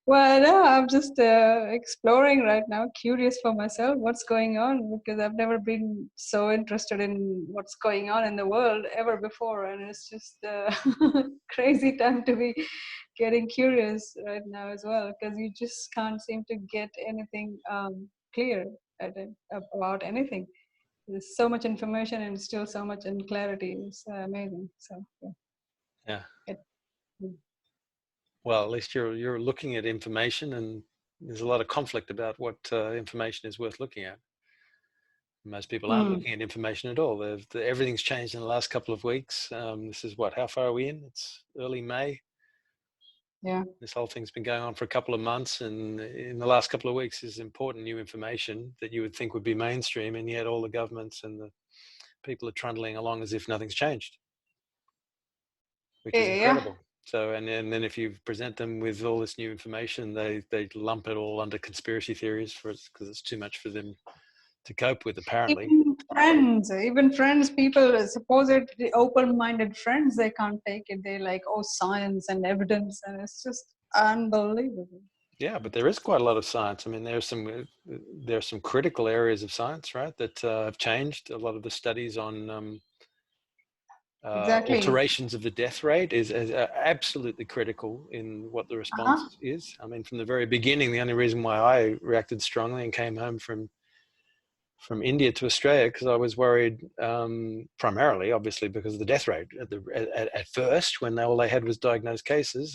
Well, no, I'm just exploring right now, curious for myself what's going on, because I've never been so interested in what's going on in the world ever before, and it's just a crazy time to be getting curious right now as well, because you just can't seem to get anything clear about anything. There's so much information and still so much unclarity. It's amazing. So Yeah. it, Well, at least you're looking at information, and there's a lot of conflict about what information is worth looking at. Most people aren't looking at information at all. Everything's changed in the last couple of weeks. This is how far are we in? It's early May. yeah. This whole thing's been going on for a couple of months, and in the last couple of weeks is important new information that you would think would be mainstream, and yet all the governments and the people are trundling along as if nothing's changed, which is incredible. So, and then if you present them with all this new information, they lump it all under conspiracy theories because it's too much for them to cope with, apparently. Even friends, people, supposedly open-minded friends, they can't take it. They're like, oh, science and evidence, and it's just unbelievable. Yeah, but there is quite a lot of science. I mean, there's some critical areas of science, right, that have changed. A lot of the studies on Exactly. alterations of the death rate is absolutely critical in what the response is. I mean, from the very beginning, the only reason why I reacted strongly and came home from India to Australia, because I was worried, primarily, obviously, because of the death rate. At first, when all they had was diagnosed cases,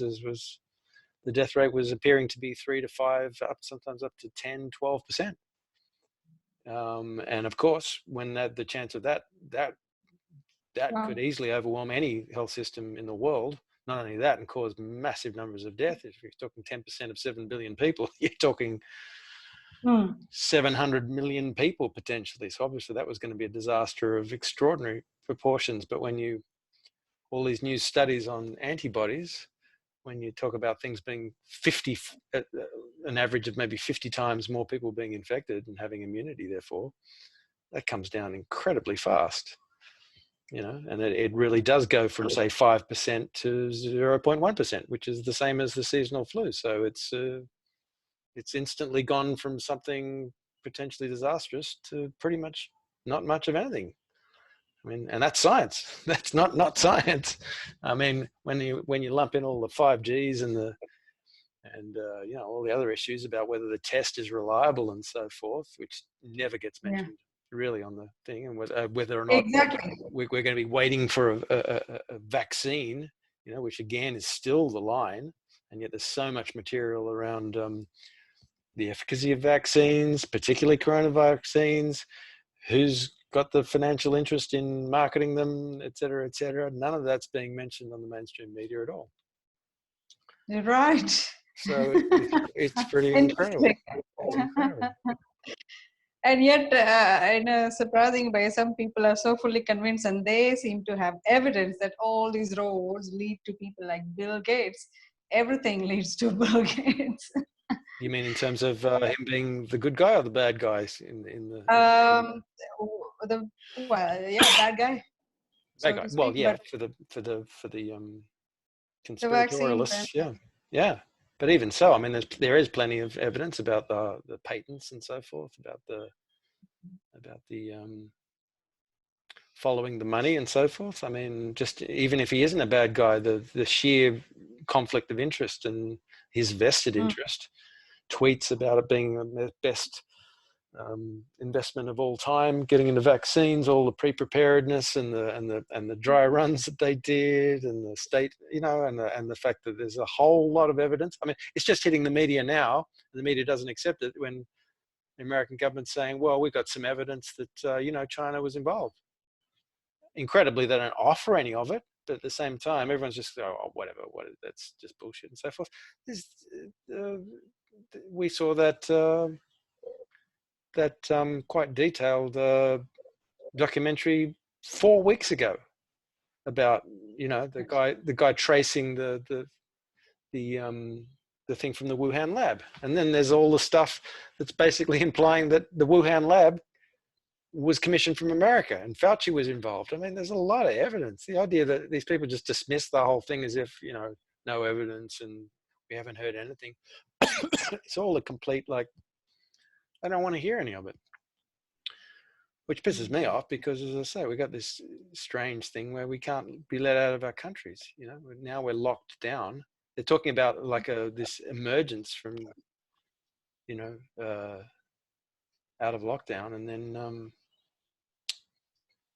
the death rate was appearing to be 3 to 5, sometimes up to 10, 12%. And of course, when the chance of that could easily overwhelm any health system in the world. Not only that, and cause massive numbers of deaths. If you're talking 10% of 7 billion people, you're talking 700 million people potentially. So obviously that was going to be a disaster of extraordinary proportions. But when all these new studies on antibodies, when you talk about things being an average of maybe 50 times more people being infected and having immunity, therefore, that comes down incredibly fast. And it really does go from, say, 5% to 0.1%, which is the same as the seasonal flu. So it's instantly gone from something potentially disastrous to pretty much not much of anything. I mean, and that's science. That's not science. I mean, when you lump in all the 5Gs and all the other issues about whether the test is reliable and so forth, which never gets mentioned really on the thing, and whether or not we're going to be waiting for a vaccine, which again is still the line, and yet there's so much material around the efficacy of vaccines, particularly coronavirus vaccines, who's got the financial interest in marketing them, et cetera, et cetera. None of that's being mentioned on the mainstream media at all. You're right. So it's pretty incredible. It's incredible. And yet, in a surprising way, some people are so fully convinced, and they seem to have evidence that all these roads lead to people like Bill Gates. Everything leads to Bill Gates. You mean in terms of him being the good guy or the bad guys in the? Bad guy. Bad guy. Well, yeah, for the conspiratorialists, yeah. But even so, I mean, there is plenty of evidence about the patents and so forth, about the following the money and so forth. I mean, just even if he isn't a bad guy, the sheer conflict of interest and his vested interest, tweets about it being the best investment of all time, getting into vaccines, all the pre-preparedness and the dry runs that they did, and the state, and the fact that there's a whole lot of evidence. I mean, it's just hitting the media now, and the media doesn't accept it when the American government's saying, well, we've got some evidence that China was involved. Incredibly, they don't offer any of it, but at the same time, everyone's just whatever, that's just bullshit and so forth. We saw that quite detailed documentary 4 weeks ago about the guy tracing the thing from the Wuhan lab, and then there's all the stuff that's basically implying that the Wuhan lab was commissioned from America and Fauci was involved. I mean, there's a lot of evidence. The idea that these people just dismiss the whole thing as if no evidence and We haven't heard anything. It's all a complete, like, I don't want to hear any of it, which pisses me off because, as I say, we got this strange thing where we can't be let out of our countries. You know, now we're locked down. They're talking about like this emergence from, you know, out of lockdown, and then at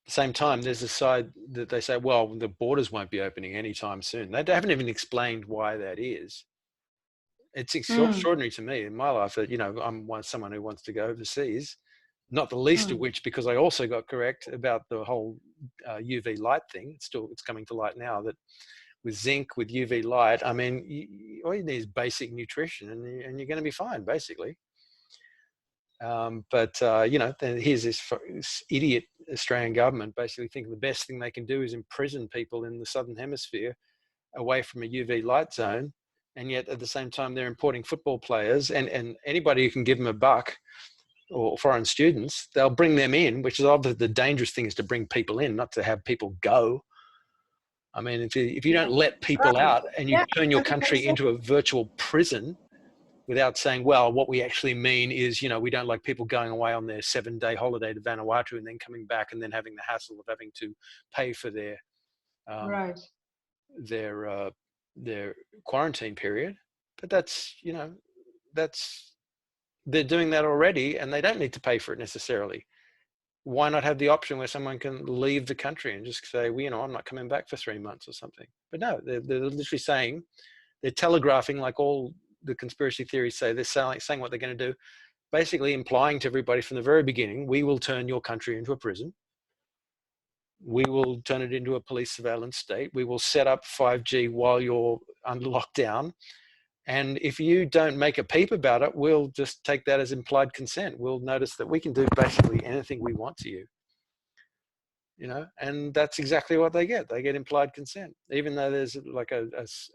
the same time, there's a side that they say, well, the borders won't be opening anytime soon. They haven't even explained why that is. It's extraordinary to me in my life that, you know, I'm someone who wants to go overseas, not the least of which because I also got correct about the whole UV light thing. It's coming to light now that with zinc, with UV light, I mean, all you need is basic nutrition and you're going to be fine, basically. You know, then here's this idiot Australian government basically thinking the best thing they can do is imprison people in the Southern Hemisphere away from a UV light zone. And yet at the same time, they're importing football players and anybody who can give them a buck, or foreign students, they'll bring them in, which is obviously the dangerous thing is to bring people in, not to have people go. I mean, if you don't let people Right. out and you turn your country into a virtual prison without saying, well, what we actually mean is, you know, we don't like people going away on their 7-day holiday to Vanuatu and then coming back and then having the hassle of having to pay for their Right. their quarantine period. But that's, you know, they're doing that already and they don't need to pay for it necessarily. Why not have the option where someone can leave the country and just say, well, you know, I'm not coming back for 3 months or something? But no, they're literally saying, they're telegraphing, like all the conspiracy theories say, they're saying what they're going to do, basically implying to everybody from the very beginning, we will turn your country into a prison. We will turn it into a police surveillance state. We will set up 5G while you're under lockdown. And if you don't make a peep about it, we'll just take that as implied consent. We'll notice that we can do basically anything we want to you. You know, and that's exactly what they get. They get implied consent, even though there's like a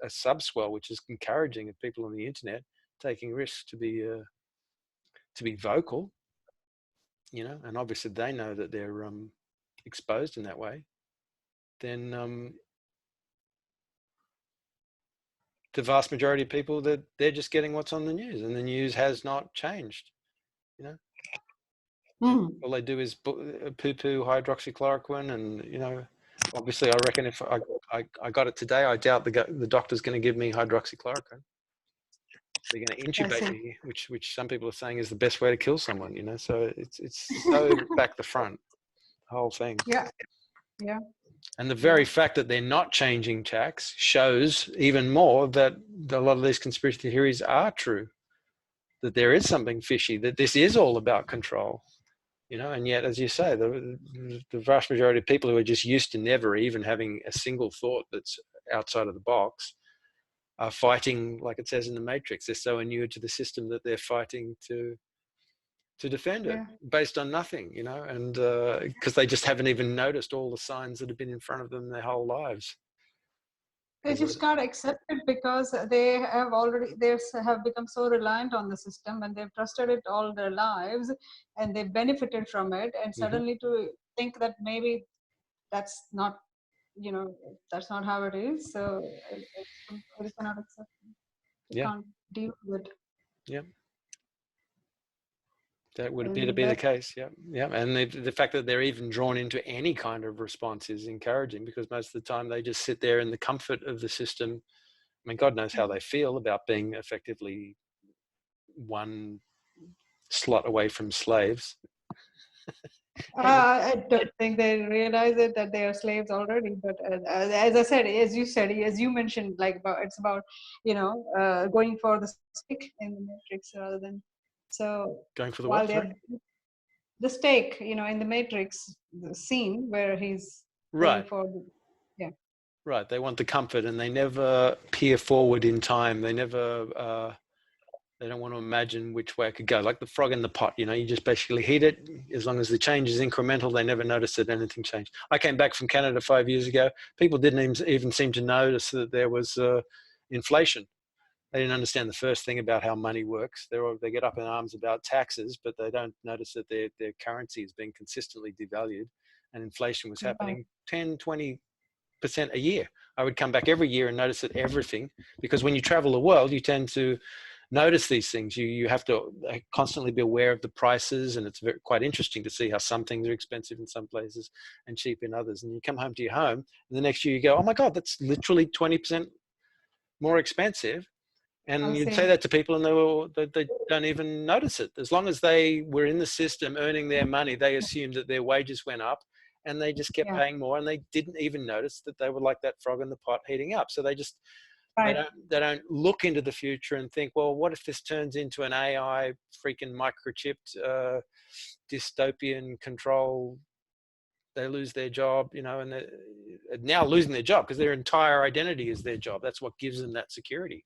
subswell which is encouraging of people on the internet taking risks to be vocal. You know, and obviously they know that they're exposed in that way. Then the vast majority of people, that they're just getting what's on the news, and the news has not changed. You know. All they do is poo-poo hydroxychloroquine, and you know, obviously, I reckon if I got it today, I doubt the doctor's going to give me hydroxychloroquine. They're going to intubate me, which some people are saying is the best way to kill someone. You know, so it's so back the front, the whole thing. Yeah. And the very fact that they're not changing tax shows even more that a lot of these conspiracy theories are true. That there is something fishy. That this is all about control. You know, and yet, as you say, the vast majority of people who are just used to never even having a single thought that's outside of the box are fighting, like it says in the Matrix. They're so inured to the system that they're fighting to defend it based on nothing, you know, and because they just haven't even noticed all the signs that have been in front of them their whole lives. They just can't accept it because they have become so reliant on the system and they've trusted it all their lives and they've benefited from it, and suddenly to think that maybe that's not, you know, that's not how it is. So they cannot accept it. They can't deal with it. Yeah. That would appear to be the case. Yeah. Yeah. And the fact that they're even drawn into any kind of response is encouraging, because most of the time they just sit there in the comfort of the system. I mean, God knows how they feel about being effectively one slot away from slaves. I don't think they realize it, that they are slaves already. But as I said, as you mentioned, like it's about, you know, going for the stake in the Matrix rather than going for the while what? they're the stake, you know, in the Matrix, the scene where he's right for right. They want the comfort, and they never peer forward in time. They never. They don't want to imagine which way it could go. Like the frog in the pot, you know, you just basically heat it. As long as the change is incremental, they never notice that anything changed. I came back from Canada 5 years ago. People didn't even seem to notice that there was inflation. They didn't understand the first thing about how money works. They get up in arms about taxes, but they don't notice that their currency is being consistently devalued, and inflation was happening 10, 20% 20% a year. I would come back every year and notice that everything, because when you travel the world, you tend to notice these things. You have to constantly be aware of the prices, and it's quite interesting to see how some things are expensive in some places and cheap in others. And you come home to your home, and the next year you go, oh my God, that's literally 20% more expensive. And I'll you'd say say, that to people and they don't even notice it. As long as they were in the system earning their money, they assumed that their wages went up, and they just kept yeah, paying more, and they didn't even notice that they were like that frog in the pot heating up. So right. they don't look into the future and think, well, what if this turns into an AI freaking microchipped dystopian control? They lose their job, you know, and they're now losing their job because their entire identity is their job. That's what gives them that security.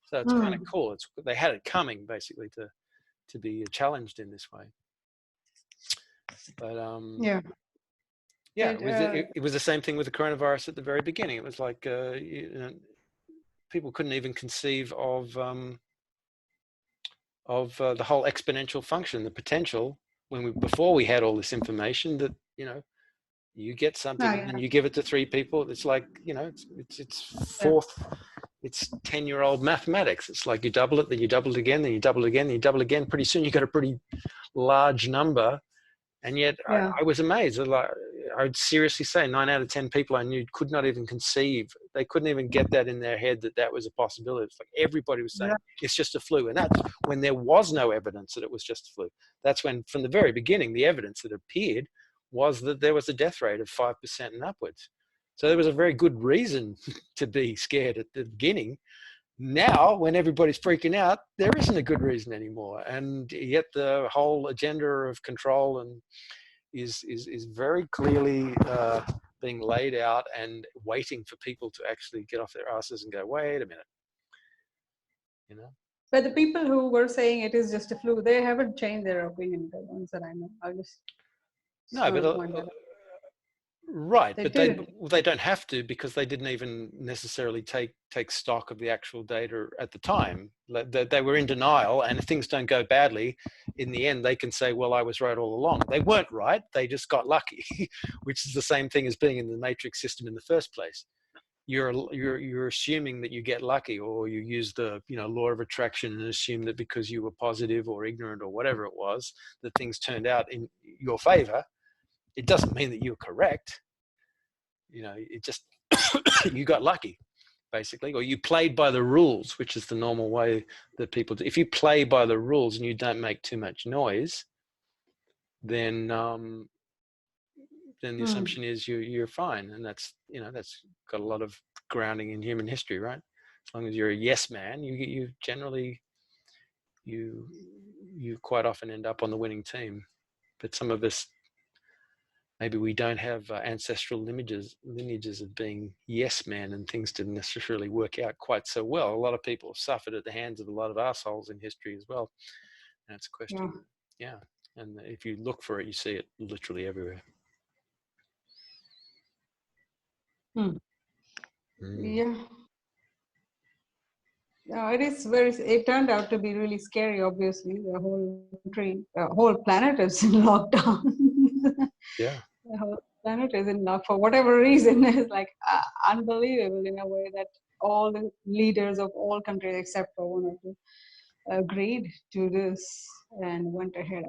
So it's kind of cool. They had it coming basically to be challenged in this way. But Yeah. yeah, It, it was the same thing with the coronavirus at the very beginning. It was like you know, people couldn't even conceive of the whole exponential function, the potential before we had all this information that, you know, you get something and yeah, then you give it to three people. It's like, you know, yeah, it's 10-year-old mathematics. It's like you double it, then you double it again, then you double it again, then you double it again. Pretty soon you got a pretty large number. And yet yeah, I was amazed. Like, I would seriously say 9 out of 10 people I knew could not even conceive. They couldn't even get that in their head that was a possibility. It's like everybody was saying, yeah, it's just a flu. And that's when there was no evidence that it was just a flu. That's when, from the very beginning, the evidence that appeared was that there was a death rate of 5% and upwards. So there was a very good reason to be scared at the beginning. Now, when everybody's freaking out, there isn't a good reason anymore, and yet the whole agenda of control and is very clearly being laid out and waiting for people to actually get off their asses and go, wait a minute, you know. but the people who were saying it is just a flu, they haven't changed their opinion. The ones that I know, I just No, want but to point that out. right, They but didn't. they don't have to, because they didn't even necessarily take stock of the actual data at the time. They were in denial, and if things don't go badly, in the end they can say, well, I was right all along. They weren't right, they just got lucky, which is the same thing as being in the matrix system in the first place. You're assuming that you get lucky, or you use the, you know, law of attraction and assume that because you were positive or ignorant or whatever it was, that things turned out in your favor. It doesn't mean that you're correct. You know, it just you got lucky, basically, or you played by the rules, which is the normal way that people do. If you play by the rules and you don't make too much noise, then the assumption is you're fine, and that's, you know, that's got a lot of grounding in human history, right? As long as you're a yes man, you generally you quite often end up on the winning team. But some of us, maybe we don't have ancestral lineages of being yes men, and things didn't necessarily work out quite so well. A lot of people have suffered at the hands of a lot of assholes in history as well. And it's a Yeah. question, yeah. And if you look for it, you see it literally everywhere. Hmm. Mm. Yeah. No, it is very. It turned out to be really scary. Obviously, the whole country, the whole planet is in lockdown. Yeah. The whole planet is in lock for whatever reason. It's like unbelievable in a way that all the leaders of all countries except for one or two agreed to this and went ahead,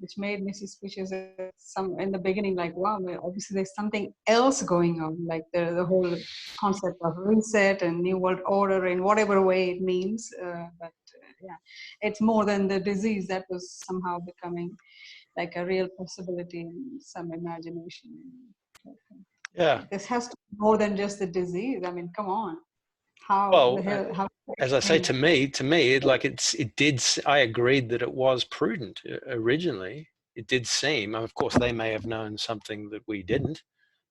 which made me suspicious. Some in the beginning, like, wow, well, obviously there's something else going on, like the whole concept of reset and new world order in whatever way it means. But yeah, it's more than the disease that was somehow becoming like a real possibility in some imagination. Yeah. This has to be more than just the disease. I mean, come on, how the Well, hell? How to as I say, explain? to me, it did. I agreed that it was prudent originally. It did seem, of course, they may have known something that we didn't,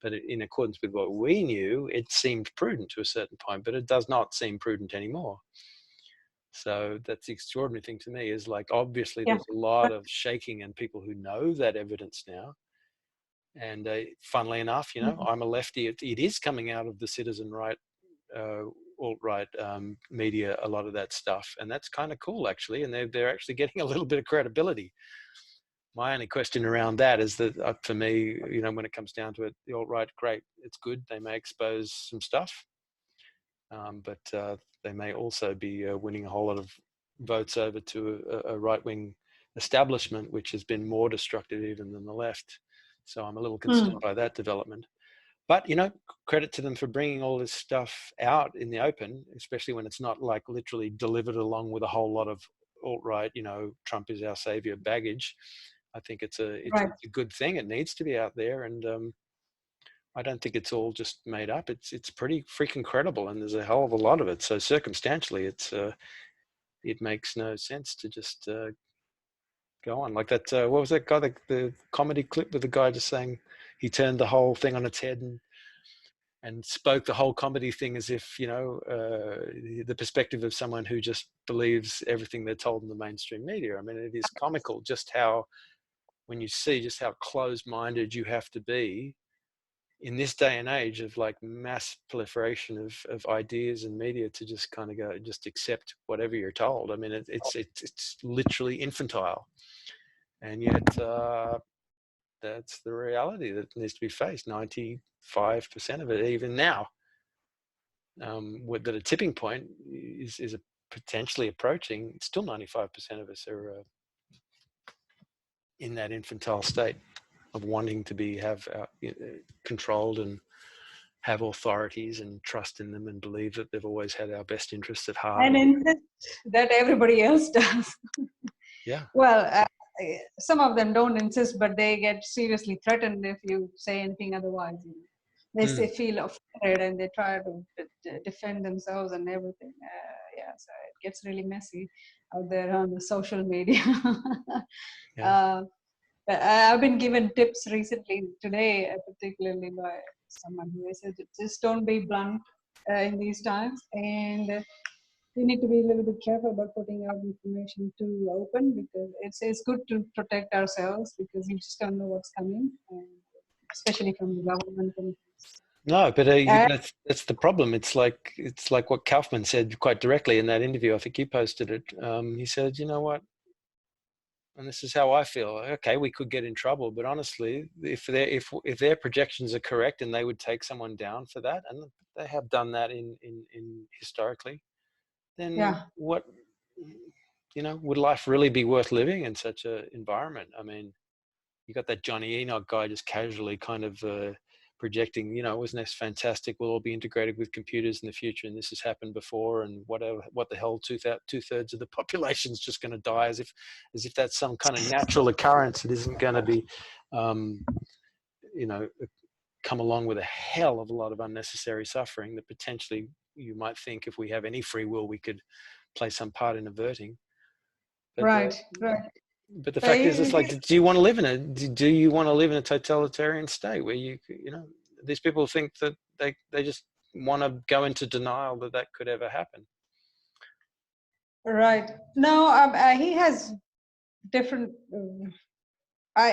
but in accordance with what we knew, it seemed prudent to a certain point. But it does not seem prudent anymore. So that's the extraordinary thing to me, is like, obviously Yeah. there's a lot of shaking and people who know that evidence now. And funnily enough, you know, I'm a lefty. It is coming out of the citizen right, uh, alt-right media, a lot of that stuff, and that's kind of cool actually. And they're actually getting a little bit of credibility. My only question around that is that for me, when it comes down to it, the alt-right, great, it's good. They may expose some stuff, but they may also be winning a whole lot of votes over to a right-wing establishment, which has been more destructive even than the left. So I'm a little concerned by that development. But, credit to them for bringing all this stuff out in the open, especially when it's not like literally delivered along with a whole lot of alt-right, Trump is our savior baggage. I think it's a good thing. It needs to be out there. And I don't think it's all just made up. It's pretty freaking credible. And there's a hell of a lot of it. So circumstantially, it makes no sense to just go on like that. What was that guy, the comedy clip with the guy just saying he turned the whole thing on its head and spoke the whole comedy thing as if, the perspective of someone who just believes everything they're told in the mainstream media. I mean, it is comical just how, when you see just how closed-minded you have to be in this day and age of like mass proliferation of ideas and media to just kind of go, just accept whatever you're told. I mean, it's literally infantile. And yet, that's the reality that needs to be faced. 95% of it, even now, that a tipping point is potentially approaching. Still, 95% of us are in that infantile state of wanting to have controlled and have authorities and trust in them and believe that they've always had our best interests at heart. And insist that everybody else does. Yeah. Well, some of them don't insist, but they get seriously threatened if you say anything otherwise. They feel offended and they try to defend themselves and everything. So it gets really messy out there on the social media. Yeah. I've been given tips recently today, particularly by someone who said, just don't be blunt in these times, and you need to be a little bit careful about putting out information too open, because it's good to protect ourselves, because you just don't know what's coming, especially from the government. No, but that's the problem. It's like what Kaufman said quite directly in that interview. I think you posted it. He said, you know what? And this is how I feel. Okay, we could get in trouble, but honestly, if their projections are correct and they would take someone down for that, and they have done that in historically, then what, would life really be worth living in such an environment? I mean, you got that Johnny Enoch guy just casually kind of projecting, wasn't this fantastic? We'll all be integrated with computers in the future, and this has happened before, and what the hell, two-thirds of the population's just going to die, as if that's some kind of natural occurrence. It isn't going to be, come along with a hell of a lot of unnecessary suffering that potentially you might think, if we have any free will, we could play some part in averting. But, right. But the fact is, it's like, do you want to live in a totalitarian state where these people think that they just want to go into denial that could ever happen? Right. No, he has different.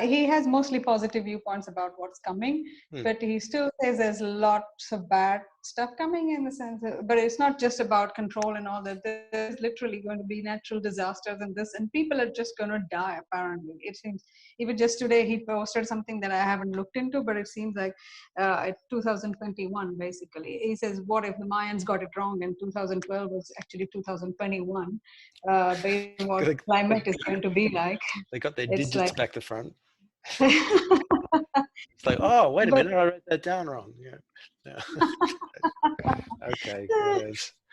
He has mostly positive viewpoints about what's coming, but he still says there's lots of bad stuff coming, in the sense but it's not just about control and all that. There's literally going to be natural disasters and people are just going to die, apparently. It seems, even just today he posted something that I haven't looked into, but it seems like 2021, basically. He says, what if the Mayans got it wrong and 2012 was actually 2021, based on what climate is going to be like. They got their digits back to front. It's like, oh, wait a minute, I wrote that down wrong. Yeah. Okay.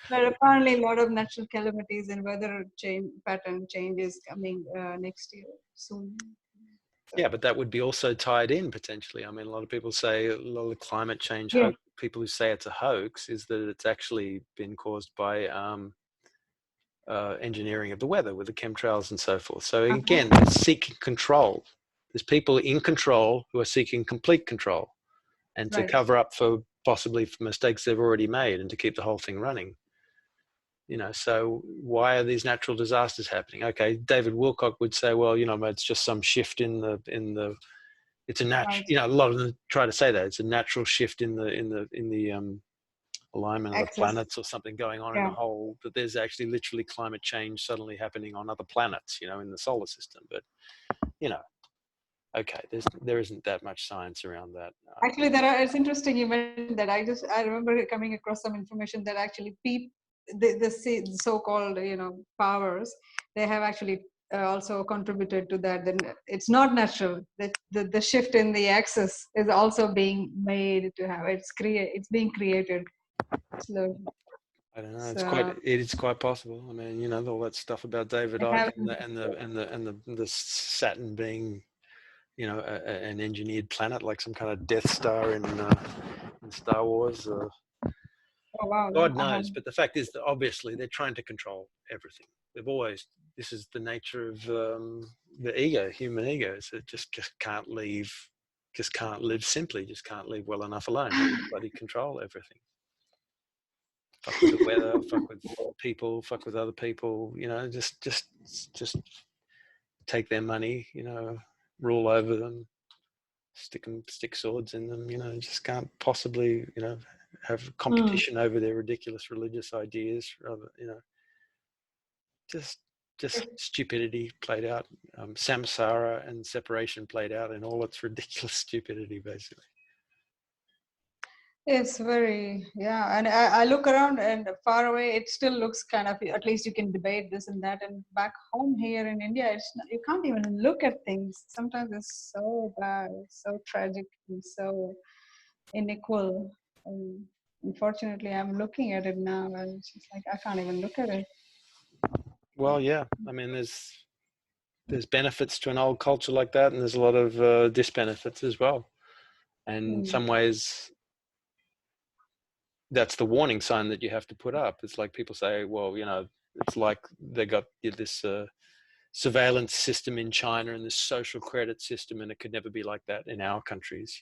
But apparently, a lot of natural calamities and weather pattern changes coming next year soon. So. Yeah, but that would be also tied in potentially. I mean, a lot of people say, a lot of climate change, people who say it's a hoax, is that it's actually been caused by engineering of the weather with the chemtrails and so forth. So again, they're seeking control. There's people in control who are seeking complete control, and to cover up for mistakes they've already made, and to keep the whole thing running. So why are these natural disasters happening? Okay, David Wilcock would say, well, it's just some shift in the it's a natural. A lot of them try to say that it's a natural shift in the alignment of the planets or something going on in the whole, that there's actually literally climate change suddenly happening on other planets, in the solar system. But, okay, there isn't that much science around that. Actually, it's interesting you mentioned that. I remember coming across some information that actually the so-called powers, they have actually also contributed to that. Then it's not natural. The shift in the axis is also being made to have it's being created slowly. I don't know. So It's quite possible. I mean, all that stuff about David I Icke have and the Saturn being, an engineered planet, like some kind of Death Star in Star Wars. oh wow, God I have knows. But the fact is that obviously they're trying to control everything. This is the nature of the ego, human ego. So it just can't leave, just can't live simply, just can't leave well enough alone. They bloody control everything. Fuck with the weather, fuck with people, fuck with other people, just take their money, rule over them, stick swords in them, just can't possibly, have Hmm. competition over their ridiculous religious ideas, rather, just stupidity played out, samsara and separation played out in all its ridiculous stupidity, basically. It's very, yeah. And I look around and far away, it still looks kind of, at least you can debate this and that. And back home here in India, you can't even look at things. Sometimes it's so bad, so tragic, and so unequal. And unfortunately, I'm looking at it now and it's just like, I can't even look at it. Well, yeah, I mean, there's benefits to an old culture like that, and there's a lot of disbenefits as well. And in Mm, some ways, that's the warning sign that you have to put up. It's like people say, well, it's like they got this surveillance system in China and this social credit system, and it could never be like that in our countries.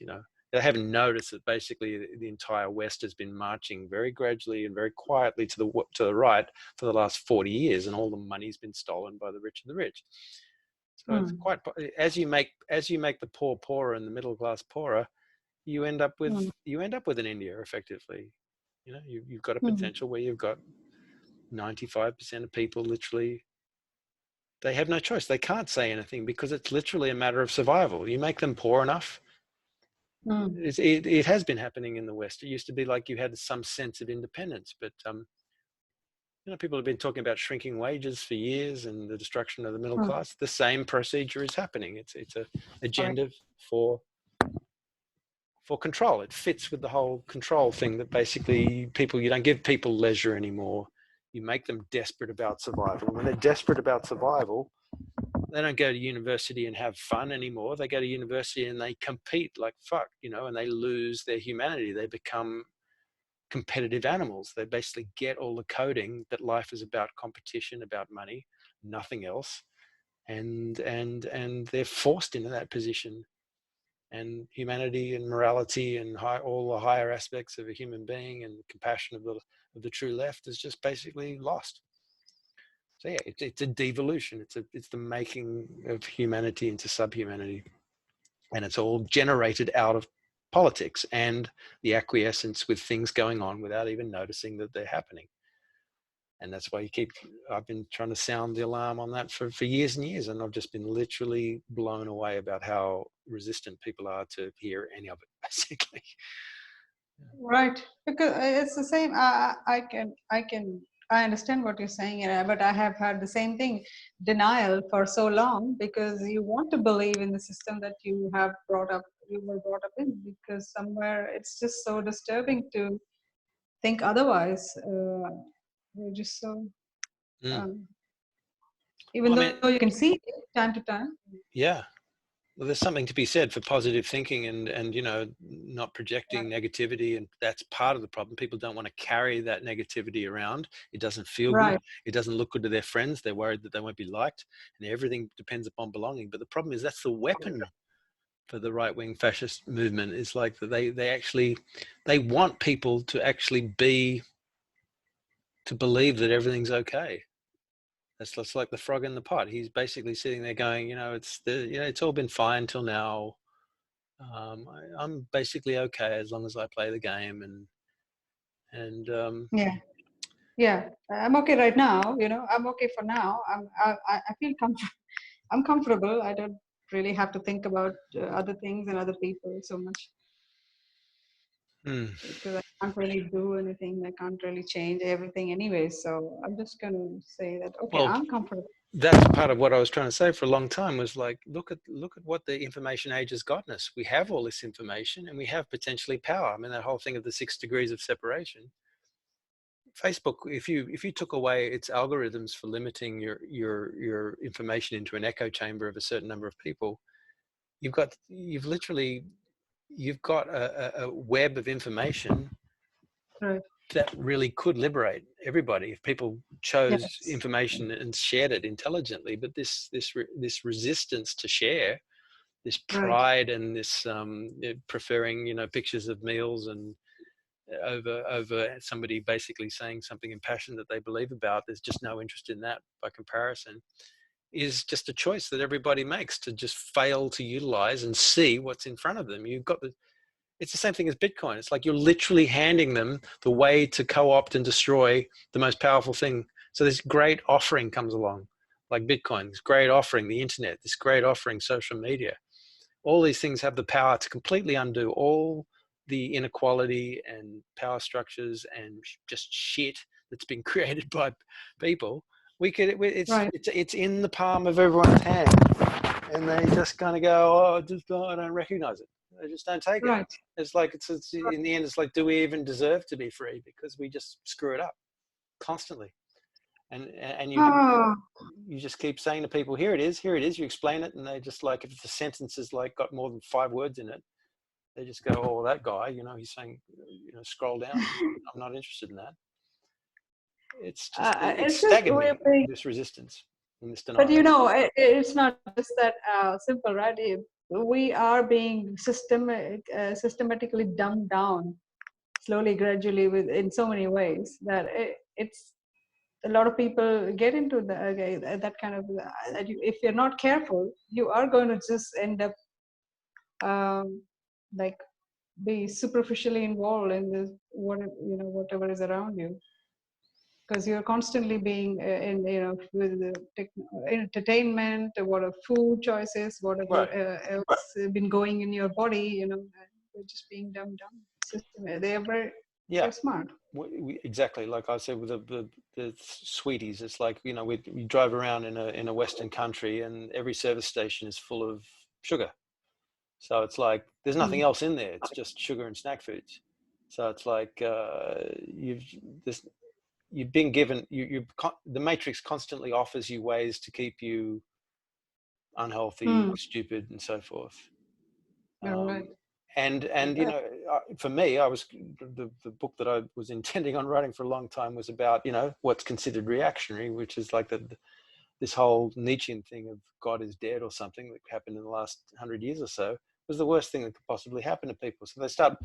They haven't noticed that basically the entire West has been marching very gradually and very quietly to the right for the last 40 years, and all the money's been stolen by the rich and the rich. So it's mm, quite, as you make the poor poorer and the middle class poorer, you end up with mm, an India effectively. You've got a mm, potential where you've got 95% of people literally, they have no choice. They can't say anything because it's literally a matter of survival. You make them poor enough. mm. It has been happening in the West. It used to be like you had some sense of independence, but people have been talking about shrinking wages for years and the destruction of the middle Mm. class. The same procedure is happening. It's a Correct. agenda for control. It fits with the whole control thing that basically you don't give people leisure anymore. You make them desperate about survival. And when they're desperate about survival, they don't go to university and have fun anymore. They go to university and they compete like fuck, and they lose their humanity. They become competitive animals. They basically get all the coding that life is about competition, about money, nothing else. And they're forced into that position. And humanity and morality and all the higher aspects of a human being and compassion of the true left is just basically lost. So yeah, it's a devolution. It's the making of humanity into subhumanity, and it's all generated out of politics and the acquiescence with things going on without even noticing that they're happening. And that's why I've been trying to sound the alarm on that for years and years, and I've just been literally blown away about how resistant people are to hear any of it, basically. Right, because it's the same. I understand what you're saying, but I have had the same thing, denial for so long because you want to believe in the system that you were brought up in. Because somewhere it's just so disturbing to think otherwise. We're just so, Mm. um, Well, even I mean, though you can see it time to time. yeah. Well, there's something to be said for positive thinking and not projecting negativity, and that's part of the problem. People don't want to carry that negativity around. It doesn't feel good. Right. It doesn't look good to their friends. They're worried that they won't be liked, and everything depends upon belonging. But the problem is that's the weapon for the right-wing fascist movement. Is like they want people to actually to believe that everything's okay. That's like the frog in the pot. He's basically sitting there going, it's all been fine till now. I'm basically okay as long as I play the game, and Yeah. Yeah. I'm okay right now. I'm okay for now. I feel comfortable. I'm comfortable. I don't. really have to think about other things and other people so much, Hmm. because I can't really do anything. I can't really change everything anyway. So I'm just going to say that, okay, Well, I'm comfortable. that's part of what I was trying to say for a long time, was like, look at what the information age has gotten us. We have all this information and we have potentially power. I mean, that whole thing of the 6 degrees of separation. Facebook, if you took away its algorithms for limiting your information into an echo chamber of a certain number of people, you've got a web of information Right. that really could liberate everybody if people chose Yes. information and shared it intelligently. But this resistance to share, this Right. pride, and this preferring pictures of meals and over somebody basically saying something impassioned that they believe about, there's just no interest in that by comparison, is just a choice that everybody makes to just fail to utilize and see what's in front of them. It's the same thing as Bitcoin. It's like you're literally handing them the way to co-opt and destroy the most powerful thing. So this great offering comes along, like Bitcoin, this great offering, the internet, this great offering, social media. All these things have the power to completely undo all the inequality and power structures and just shit that's been created by people. Right. It's in the palm of everyone's hand, and they just kind of go, oh, I don't recognize it. They just don't take it. Right. It's like it's in the end, it's like, do we even deserve to be free? Because we just screw it up constantly, and Oh, you just keep saying to people, here it is, here it is. You explain it, and they just, like, if the sentence is like got more than 5 words in it, they just go, oh, that guy, he's saying, scroll down. I'm not interested in that. It's just it it's just staggered we're me, being, this resistance and this but denial. it's not just that simple, right? We are being systematically dumbed down slowly, gradually, in so many ways that it's a lot of people get into that kind of if you're not careful, you are going to just end up um, like be superficially involved in this whatever is around you, because you're constantly being in with the entertainment, what are food choices, whatever Right. else been going in your body, you're just being dumbed down system. They are Yeah. very smart. Exactly, like I said with the sweeties. It's like, we drive around in a Western country, and every service station is full of sugar. So it's like there's nothing Mm. else in there. It's just sugar and snack foods. So it's like this you've been given the matrix constantly offers you ways to keep you unhealthy, Mm. stupid, and so forth. All right. um, and for me, the book that I was intending on writing for a long time was about what's considered reactionary, which is like this whole Nietzschean thing of God is dead or something that happened in the last 100 years or so, was the worst thing that could possibly happen to people. So they start,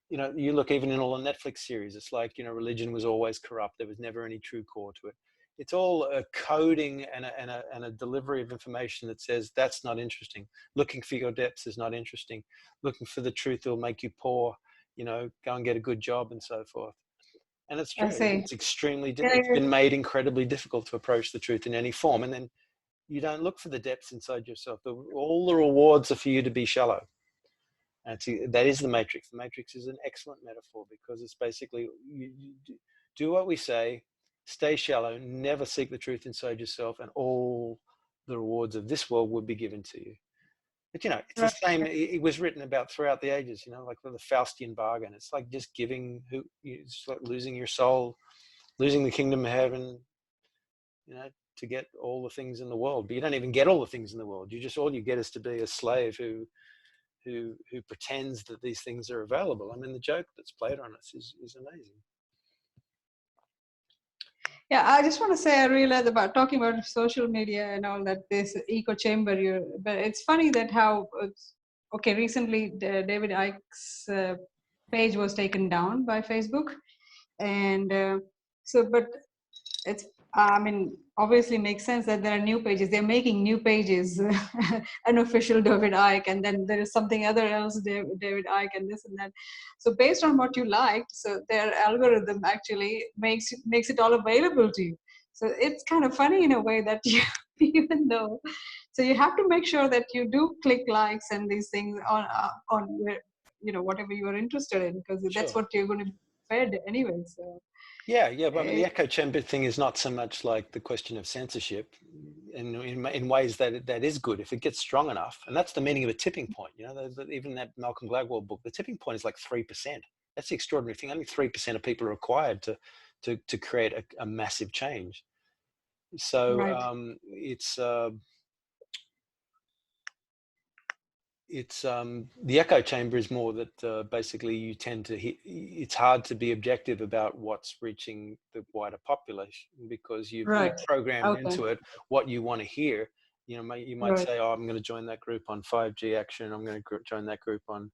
you look even in all the Netflix series, it's like, religion was always corrupt. There was never any true core to it. It's all a coding and a delivery of information that says that's not interesting. Looking for your depths is not interesting. Looking for the truth will make you poor. Go and get a good job and so forth. And it's I true. say. It's extremely. Yeah, It's been made incredibly difficult to approach the truth in any form. And then you don't look for the depths inside yourself. All the rewards are for you to be shallow. And that is the matrix. The matrix is an excellent metaphor, because it's basically you do what we say, stay shallow, never seek the truth inside yourself, and all the rewards of this world would be given to you. But it's the right. same. It was written about throughout the ages. Like the Faustian bargain. It's like just giving. It's like losing your soul, losing the kingdom of heaven. To get all the things in the world, but you don't even get all the things in the world. All you get is to be a slave who pretends that these things are available. I mean, the joke that's played on us is amazing. Yeah, I just want to say I realized about talking about social media and all that, this echo chamber. But it's funny that how okay, recently David Icke's page was taken down by Facebook, and but it's I mean, obviously makes sense that there are new pages. They're making new pages, unofficial David Icke, and then there is something other else, David Icke, and this and that. So based on what you liked, so their algorithm actually makes it all available to you. So it's kind of funny in a way that you, even though So you have to make sure that you do click likes and these things on where, whatever you are interested in, because that's Sure. what you're going to be fed anyway. So Yeah, but I mean, the eh, echo chamber thing is not so much like the question of censorship, in ways that is good if it gets strong enough, and that's the meaning of a tipping point. Even that Malcolm Gladwell book, the tipping point is like 3%. That's the extraordinary thing. Only 3% of people are required to create a massive change. So right, it's the echo chamber is more that basically you tend to hit, it's hard to be objective about what's reaching the wider population because you've right, programmed okay, into it what you want to hear. You might right, say, oh, I'm going to join that group on 5G action, I'm going to join that group on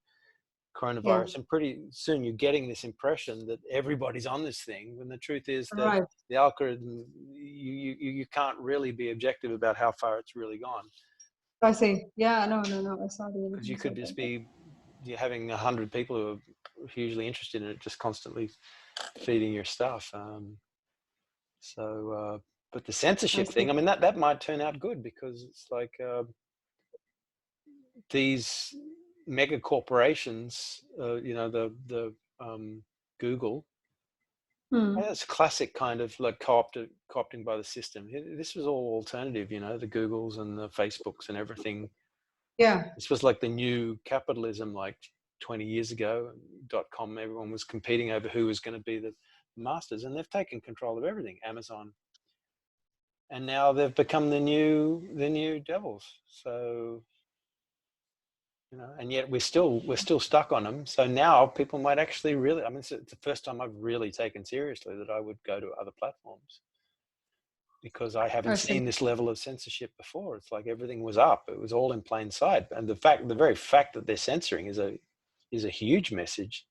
yeah, coronavirus, and pretty soon you're getting this impression that everybody's on this thing, when the truth is that right. the algorithm, you can't really be objective about how far it's really gone, I see. Yeah, no, no, no. I saw the because you evidence could of just that. be, you're having 100 people who are hugely interested in it, just constantly feeding your stuff. But the I censorship see. thing, I mean, that might turn out good, because it's like these mega corporations, the Google. Hmm. That's a classic kind of like co-opting by the system. This was all alternative, the Googles and the Facebooks and everything. Yeah, This was like the new capitalism, like 20 years ago. .com, everyone was competing over who was going to be the masters, and they've taken control of everything. Amazon, and now they've become the new devils. So and yet we're still stuck on them. So now people might actually really. I mean, it's the first time I've really taken seriously that I would go to other platforms, because I haven't I see. seen this level of censorship before. It's like everything was up. It was all in plain sight. And the very fact that they're censoring is a huge message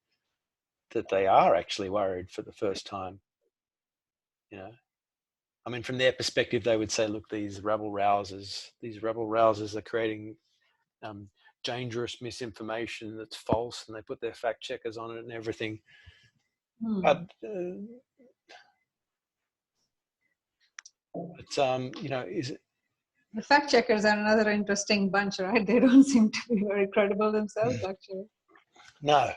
that they are actually worried for the first time. You know, I mean, from their perspective, they would say, look, these rebel rousers are creating um, dangerous misinformation that's false, and they put their fact checkers on it and everything. Hmm. But is The fact checkers are another interesting bunch, right? They don't seem to be very credible themselves, actually. No.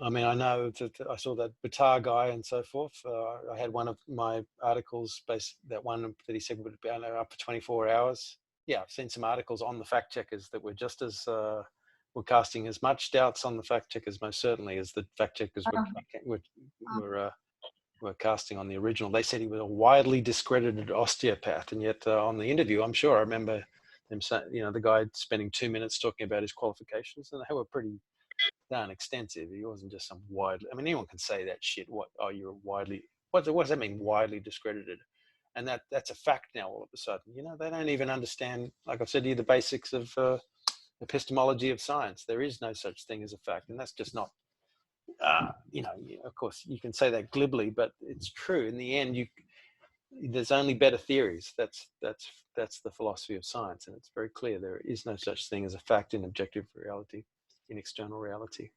I mean, I know that I saw that Batar guy and so forth. I had one of my articles, that one that he said would be up for 24 hours. Yeah, I've seen some articles on the fact checkers that were just as were casting as much doubts on the fact checkers, most certainly, as the fact checkers Uh, were uh, were, uh, were casting on the original. They said he was a widely discredited osteopath, and yet on the interview, I'm sure I remember them saying, the guy spending 2 minutes talking about his qualifications, and they were pretty darn extensive. He wasn't just some widely. I mean, anyone can say that shit. What? Oh, you're widely. What does that mean? Widely discredited, and that's a fact now. All of a sudden, they don't even understand. Like I've said to you, the basics of epistemology of science. There is no such thing as a fact, and that's just not. Of course, you can say that glibly, but it's true. In the end, there's only better theories. That's the philosophy of science, and it's very clear there is no such thing as a fact in objective reality, in external reality.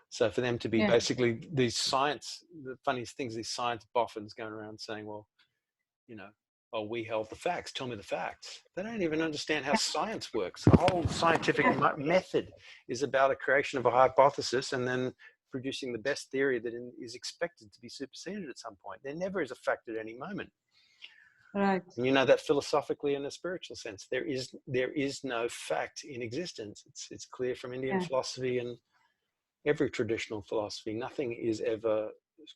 So for them to be yeah, basically the funniest things, these science boffins going around saying, well, you know, oh, we held the facts. Tell me the facts. They don't even understand how science works. The whole scientific method is about a creation of a hypothesis and then producing the best theory that is expected to be superseded at some point. There never is a fact at any moment. right. And you know that philosophically in a spiritual sense, there is no fact in existence. It's clear from Indian Yeah. philosophy and every traditional philosophy. Nothing is ever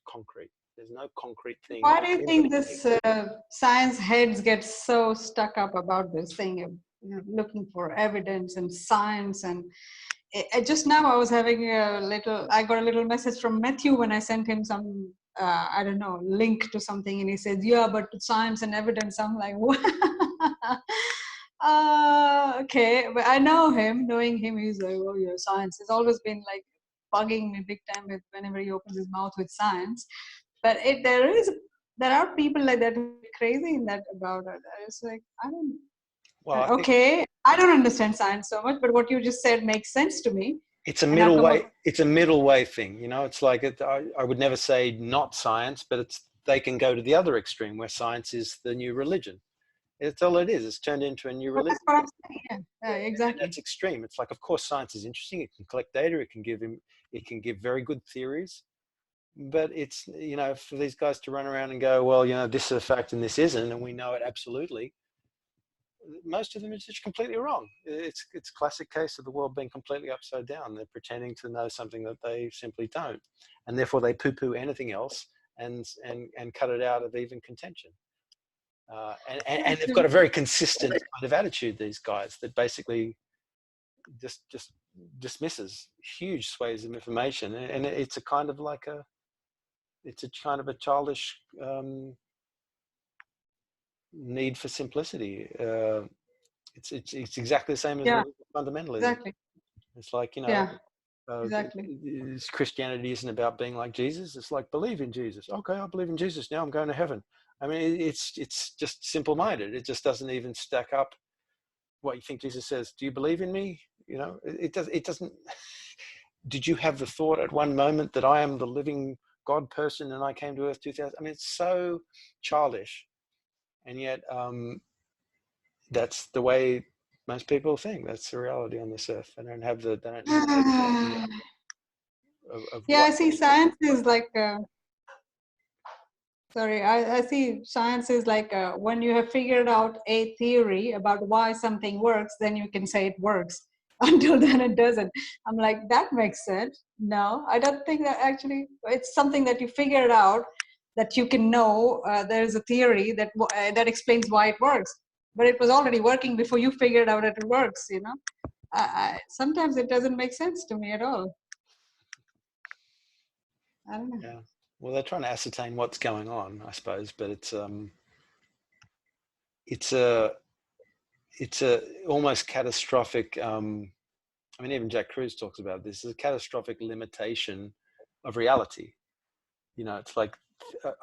concrete. There's no concrete thing Why that do you think anybody can. this science heads get so stuck up about this thing of looking for evidence and science? And just now I was having I got a little message from Matthew when I sent him some, I don't know, link to something, and he said, yeah, but science and evidence. I'm like, what? Okay, but I know him. Knowing him, he's like, oh yeah, science has always been like bugging me big time with whenever he opens his mouth with science. But there are people like that who are crazy in that about it. It's like, I don't. Well, I think Okay, I don't understand science so much, but what you just said makes sense to me. it's a And I've middle come way. up. It's a middle way thing. It's like I would never say not science, but they can go to the other extreme where science is the new religion. It's all it is. It's turned into a new Well, religion. that's what I'm saying. Yeah, yeah, And exactly. that's extreme. It's like, of course, science is interesting. It can collect data. It can give very good theories. But it's, you know, for these guys to run around and go, well, you know, this is a fact and this isn't, and we know it absolutely. Most of them is just completely wrong. It's classic case of the world being completely upside down. They're pretending to know something that they simply don't, and therefore they poo-poo anything else and cut it out of even contention. And they've got a very consistent kind of attitude. These guys that basically just dismisses huge swathes of information, and it's a kind of like it's a kind of a childish need for simplicity. It's exactly the same as Yeah, religious fundamentalism. exactly. It's like, you know, Yeah, exactly. Christianity isn't about being like Jesus. It's like, believe in Jesus. Okay, I believe in Jesus. Now I'm going to heaven. I mean, it's just simple-minded. It just doesn't even stack up what you think Jesus says. Do you believe in me? You know, it doesn't. Did you have the thought at one moment that I am the living God person and I came to Earth 2000? I mean, it's so childish, and yet that's the way most people think. That's the reality on this earth. They don't have the idea of Yeah, I what. see science is like sorry, I see science is like when you have figured out a theory about why something works, then you can say it works. Until then, it doesn't. I'm like, that makes sense. No, I don't think that actually. It's something that you figured out that you can know. There's a theory that that explains why it works, but it was already working before you figured out that it works. You know, sometimes it doesn't make sense to me at all. I don't know. Yeah. Well, they're trying to ascertain what's going on, I suppose, but it's a it's a almost catastrophic. I mean, even Jack Kruse talks about this. Is a catastrophic limitation of reality. You know, it's like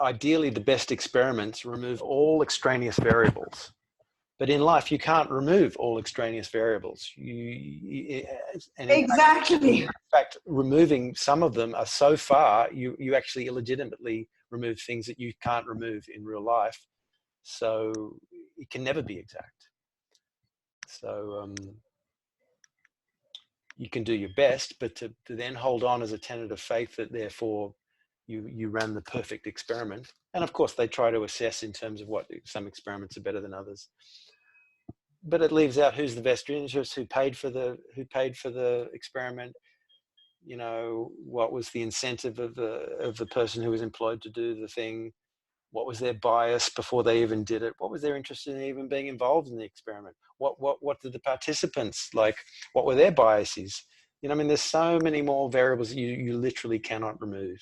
ideally the best experiments remove all extraneous variables. But in life, you can't remove all extraneous variables. And Exactly. in fact, removing some of them are so far, you actually illegitimately remove things that you can't remove in real life. So it can never be exact. So you can do your best, but to then hold on as a tenet of faith that therefore you ran the perfect experiment. And of course, they try to assess in terms of what some experiments are better than others. But it leaves out who's the best interest, who paid for the experiment, you know, what was the incentive of the person who was employed to do the thing, what was their bias before they even did it, what was their interest in even being involved in the experiment, what did the participants like, what were their biases, you know. I mean, there's so many more variables that you literally cannot remove,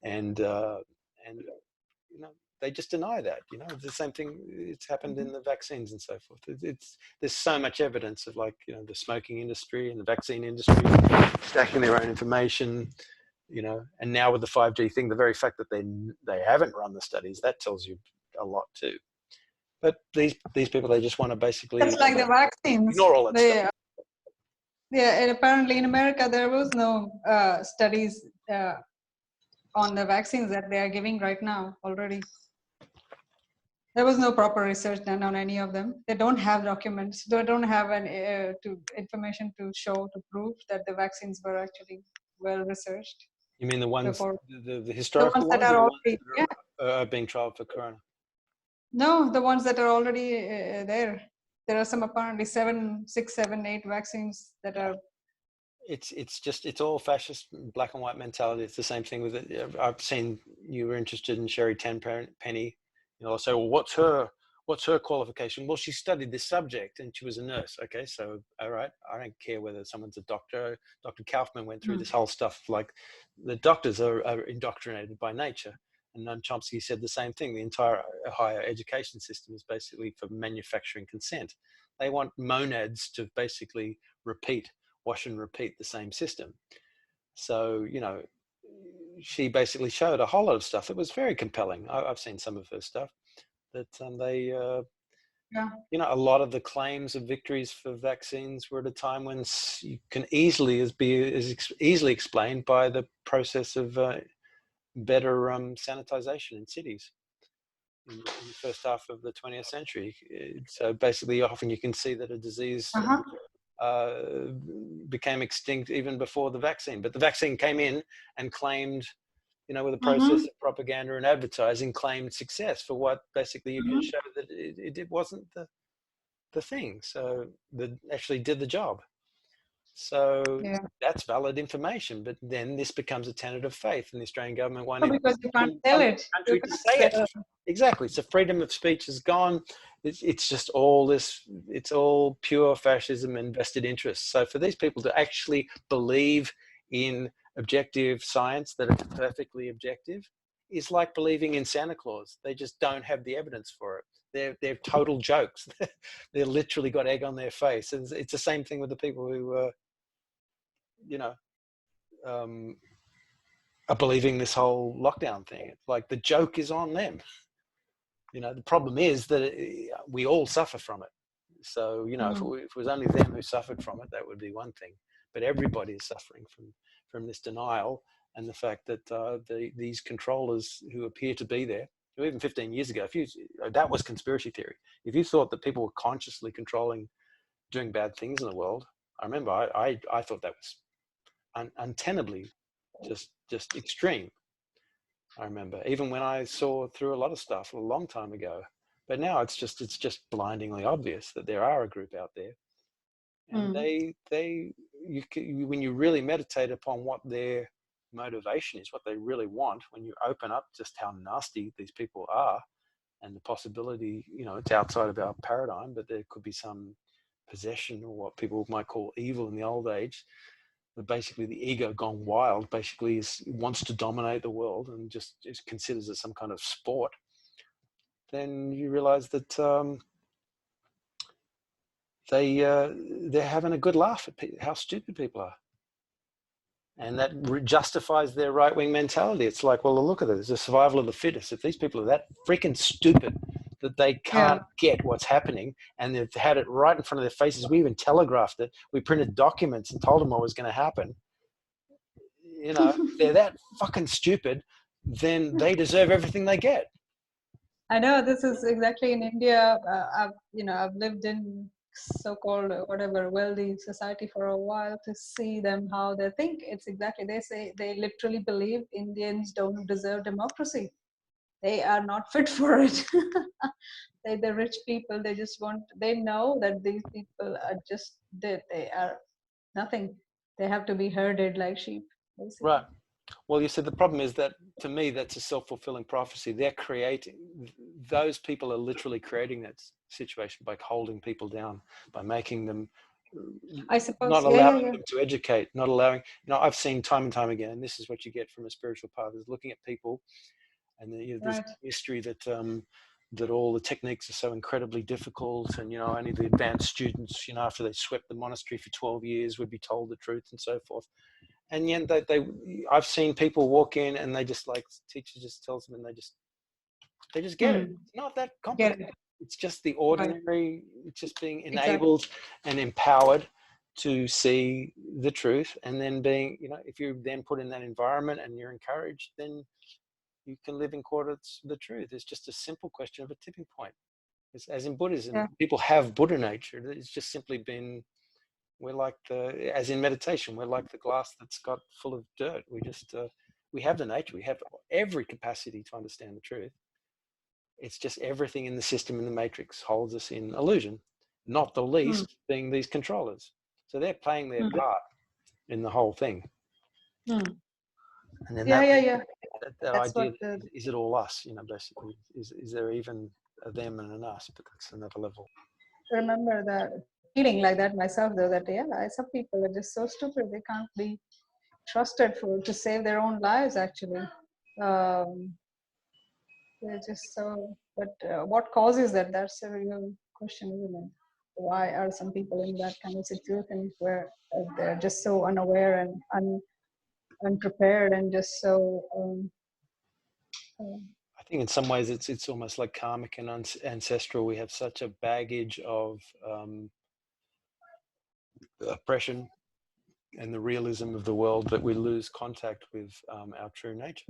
and you know, they just deny that. You know, it's the same thing. It's happened in the vaccines and so forth. There's so much evidence of, like, you know, the smoking industry and the vaccine industry stacking their own information. You know, and now with the 5G thing, the very fact that they haven't run the studies, that tells you a lot too. But these people, they just want to basically Just like the vaccines. ignore all that stuff. Yeah, and apparently in America there was no studies on the vaccines that they are giving right now already. There was no proper research done on any of them. They don't have documents. They don't have an information to show to prove that the vaccines were actually well researched You mean the ones, before. the The ones historical that ones, or are the ones already, yeah, that are being trialed for corona? no, the ones that are already there. There are some apparently 7, 6, 7, 8 vaccines that Yeah. are. It's all fascist black and white mentality. It's the same thing with it. I've seen you were interested in Sherry Tenpenny. You know, I'll say, well, what's her qualification? Well, she studied this subject and she was a nurse. Okay, so all right, I don't care whether someone's a doctor. Dr. Kaufman went through this whole stuff. Like, the doctors are indoctrinated by nature. And Noam Chomsky said the same thing. The entire higher education system is basically for manufacturing consent. They want monads to basically wash and repeat the same system. So, you know, she basically showed a whole lot of stuff that was very compelling. I've seen some of her stuff that Yeah. you know, a lot of the claims of victories for vaccines were at a time when you can easily easily explained by the process of better sanitization in cities. in the first half of the 20th century. So basically, often you can see that a disease Uh-huh. became extinct even before the vaccine. But the vaccine came in and claimed, with a process Mm-hmm. of propaganda and advertising, claimed success for what basically you can Mm-hmm. show that it wasn't the thing. So that actually did the job. So Yeah. that's valid information. But then this becomes a tenet of faith, and the Australian government won't No, even because you can't tell sell the it. You country to can't say it. sell. Exactly. So freedom of speech is gone. It's just all this, it's all pure fascism and vested interests. So for these people to actually believe in objective science that it's perfectly objective is like believing in Santa Claus. They just don't have the evidence for it. They're total jokes. They're literally got egg on their face. And it's the same thing with the people who, you know, um, are believing this whole lockdown thing. It's like the joke is on them. The problem is that we all suffer from it. So, if Mm. it was only them who suffered from it, that would be one thing. But everybody is suffering from this denial and the fact that these controllers who appear to be there, even 15 years ago, that was conspiracy theory. If you thought that people were consciously controlling, doing bad things in the world, I remember I thought that was untenably just extreme. I remember even when I saw through a lot of stuff a long time ago, but now it's just blindingly obvious that there are a group out there, and Mm. when you really meditate upon what their motivation is, what they really want, when you open up just how nasty these people are, and the possibility, it's outside of our paradigm, but there could be some possession or what people might call evil in the old age. But basically the ego gone wild basically wants to dominate the world and just considers it some kind of sport. Then you realize that they're having a good laugh at how stupid people are, and that justifies their right-wing mentality. It's like, well, look at it, it's the survival of the fittest. If these people are that freaking stupid that they Yeah. can't get what's happening, and they've had it right in front of their faces, we even telegraphed it, we printed documents and told them what was going to happen. If they're that fucking stupid, then they deserve everything they get. I know this is exactly in India. I've lived in so-called whatever wealthy society for a while to see them how they think. It's exactly, they say they literally believe Indians don't deserve democracy. They are not fit for it. The rich people, they just want, they know that these people are just dead. They are nothing. They have to be herded like sheep, Right. basically. Well, you said the problem is that, to me, that's a self-fulfilling prophecy. They're creating, those people are literally creating that situation by holding people down, by making them, I not suppose, yeah, yeah, allowing yeah. them to educate, not allowing, I've seen time and time again, and this is what you get from a spiritual path, is looking at people, and there's Right. mystery that all the techniques are so incredibly difficult, and only the advanced students, after they swept the monastery for 12 years, would be told the truth and so forth. And yet I've seen people walk in and they just, like, teacher just tells them, and they just get it. Hmm. It's not that Get complicated. it. It's just the Right. ordinary. It's just being Exactly. enabled and empowered to see the truth, and then being, if you're then put in that environment and you're encouraged, then you can live in accordance with the truth. It's just a simple question of a tipping point. It's, as in Buddhism, Yeah. people have Buddha nature. It's just simply been, we're like as in meditation, we're like the glass that's got full of dirt. We have the nature, we have every capacity to understand the truth. It's just everything in the system, in the matrix, holds us in illusion, not the Hmm. least being these controllers. So they're playing their Hmm. part in the whole thing. Hmm. And then Yeah, that yeah, leads yeah. that That's what idea, is it all us, basically, is there even a them and an us? But that's another level. remember that feeling like that myself though, that yeah, some people are just so stupid they can't be trusted for to save their own lives actually. Um, they're just so, but what causes that? That's a real question, isn't it? Why are some people in that kind of situation where they're just so unaware and unprepared and just so um, I think in some ways it's almost like karmic and ancestral. We have such a baggage of oppression and the realism of the world that we lose contact with our true nature.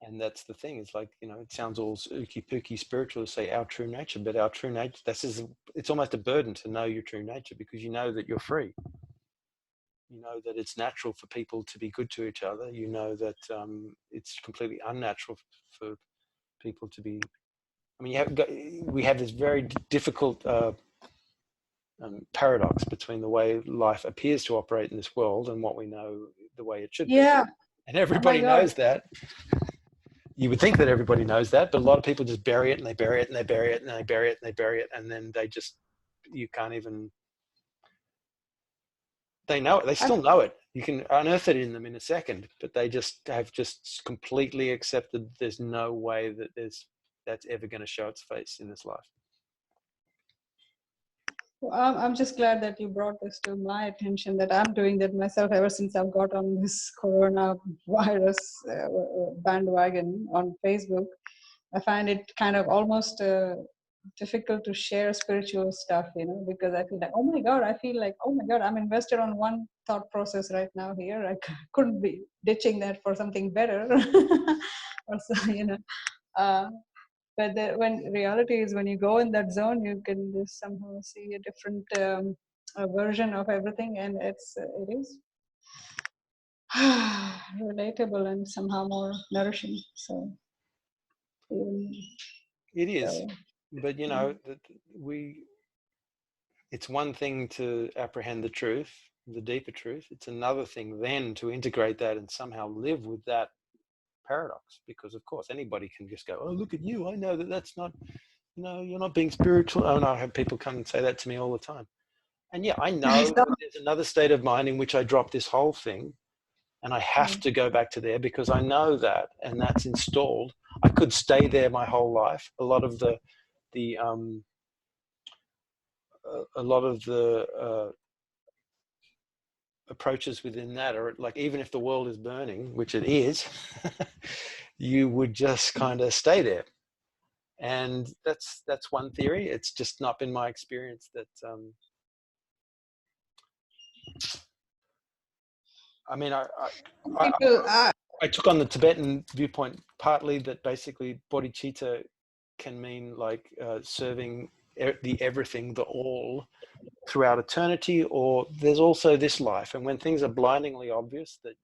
And that's the thing. It's like, it sounds all ooky pooky spiritual to say our true nature, but our true nature, it's almost a burden to know your true nature, because you know that you're free. You know that it's natural for people to be good to each other. You know that it's completely unnatural for people to be. I mean, we have this very difficult paradox between the way life appears to operate in this world and what we know the way it should be. Yeah. And Oh my everybody God. knows that. You would think that everybody knows that, but a lot of people just bury it and they bury it and they bury it and they bury it and they bury it, and then you can't even. They know it. They I still know it. You can unearth it in them in a second, but they have just completely accepted there's no way that that's ever going to show its face in this life. I'm just glad that you brought this to my attention, that I'm doing that myself ever since I've got on this coronavirus bandwagon on Facebook. I find it kind of almost difficult to share spiritual stuff, because I feel like, oh my God, I'm invested on one thought process right now here. I couldn't be ditching that for something better. Or so, uh, but when reality is, when you go in that zone, you can just somehow see a different version of everything, and it is relatable and somehow more nourishing. So, It is, so but it's one thing to apprehend the truth, the deeper truth. It's another thing then to integrate that and somehow live with that paradox, because of course anybody can just go, oh, look at you, I know that that's not, you're not being spiritual. Oh, and I have people come and say that to me all the time. And yeah, I know so, that there's another state of mind in which I drop this whole thing, and I have to go back to there because I know that, and that's installed. I could stay there my whole life. A lot of the approaches within that are like, even if the world is burning, which it is, you would just kind of stay there. And that's one theory. It's just not been my experience that I mean, I, people, I took on the Tibetan viewpoint partly that basically bodhicitta can mean like serving the everything, the all, throughout eternity, or there's also this life. And when things are blindingly obvious that,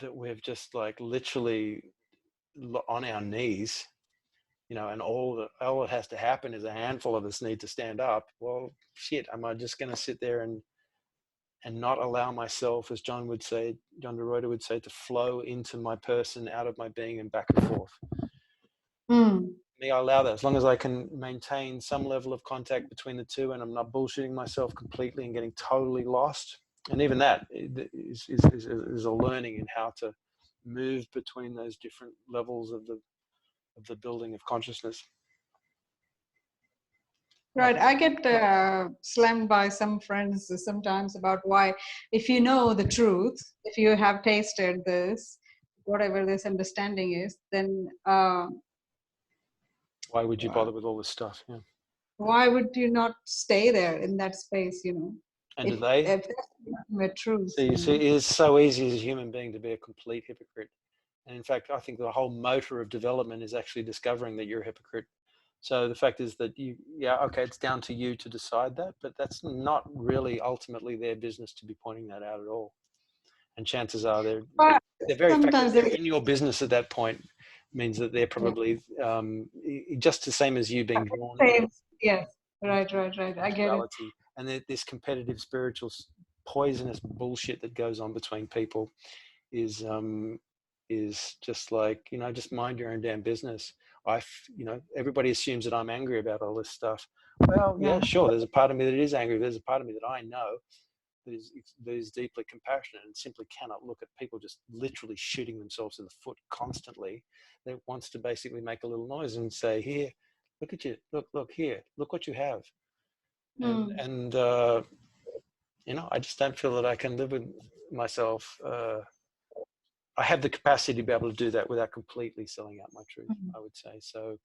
that we've just like literally on our knees, and all that has to happen is a handful of us need to stand up. Well, shit, am I just going to sit there and not allow myself, as John de Ruyter would say, to flow into my person, out of my being and back and forth? Me, I allow that as long as I can maintain some level of contact between the two, and I'm not bullshitting myself completely and getting totally lost. And even that is a learning in how to move between those different levels of the building of consciousness. right, I get slammed by some friends sometimes about why, if you know the truth, if you have tasted this, whatever this understanding is, then Why would you bother with all this stuff? Yeah. why would you not stay there in that space? And do If they? that's the truth. So you see, it is so easy as a human being to be a complete hypocrite. And in fact, I think the whole motor of development is actually discovering that you're a hypocrite. So the fact is that okay, it's down to you to decide that, but that's not really ultimately their business to be pointing that out at all. And chances are the very fact that they're in your business at that point means that they're probably just the same as you being drawn into Yes, right. I get it. And this competitive spiritual poisonous bullshit that goes on between people is just like, just mind your own damn business. Everybody assumes that I'm angry about all this stuff. Well, yeah, sure. There's a part of me that is angry. There's a part of me that I know that is deeply compassionate and simply cannot look at people just literally shooting themselves in the foot constantly. That wants to basically make a little noise and say, here, look at you, look here, look what you have. And I just don't feel that I can live with myself. I have the capacity to be able to do that without completely selling out my truth, I would say. So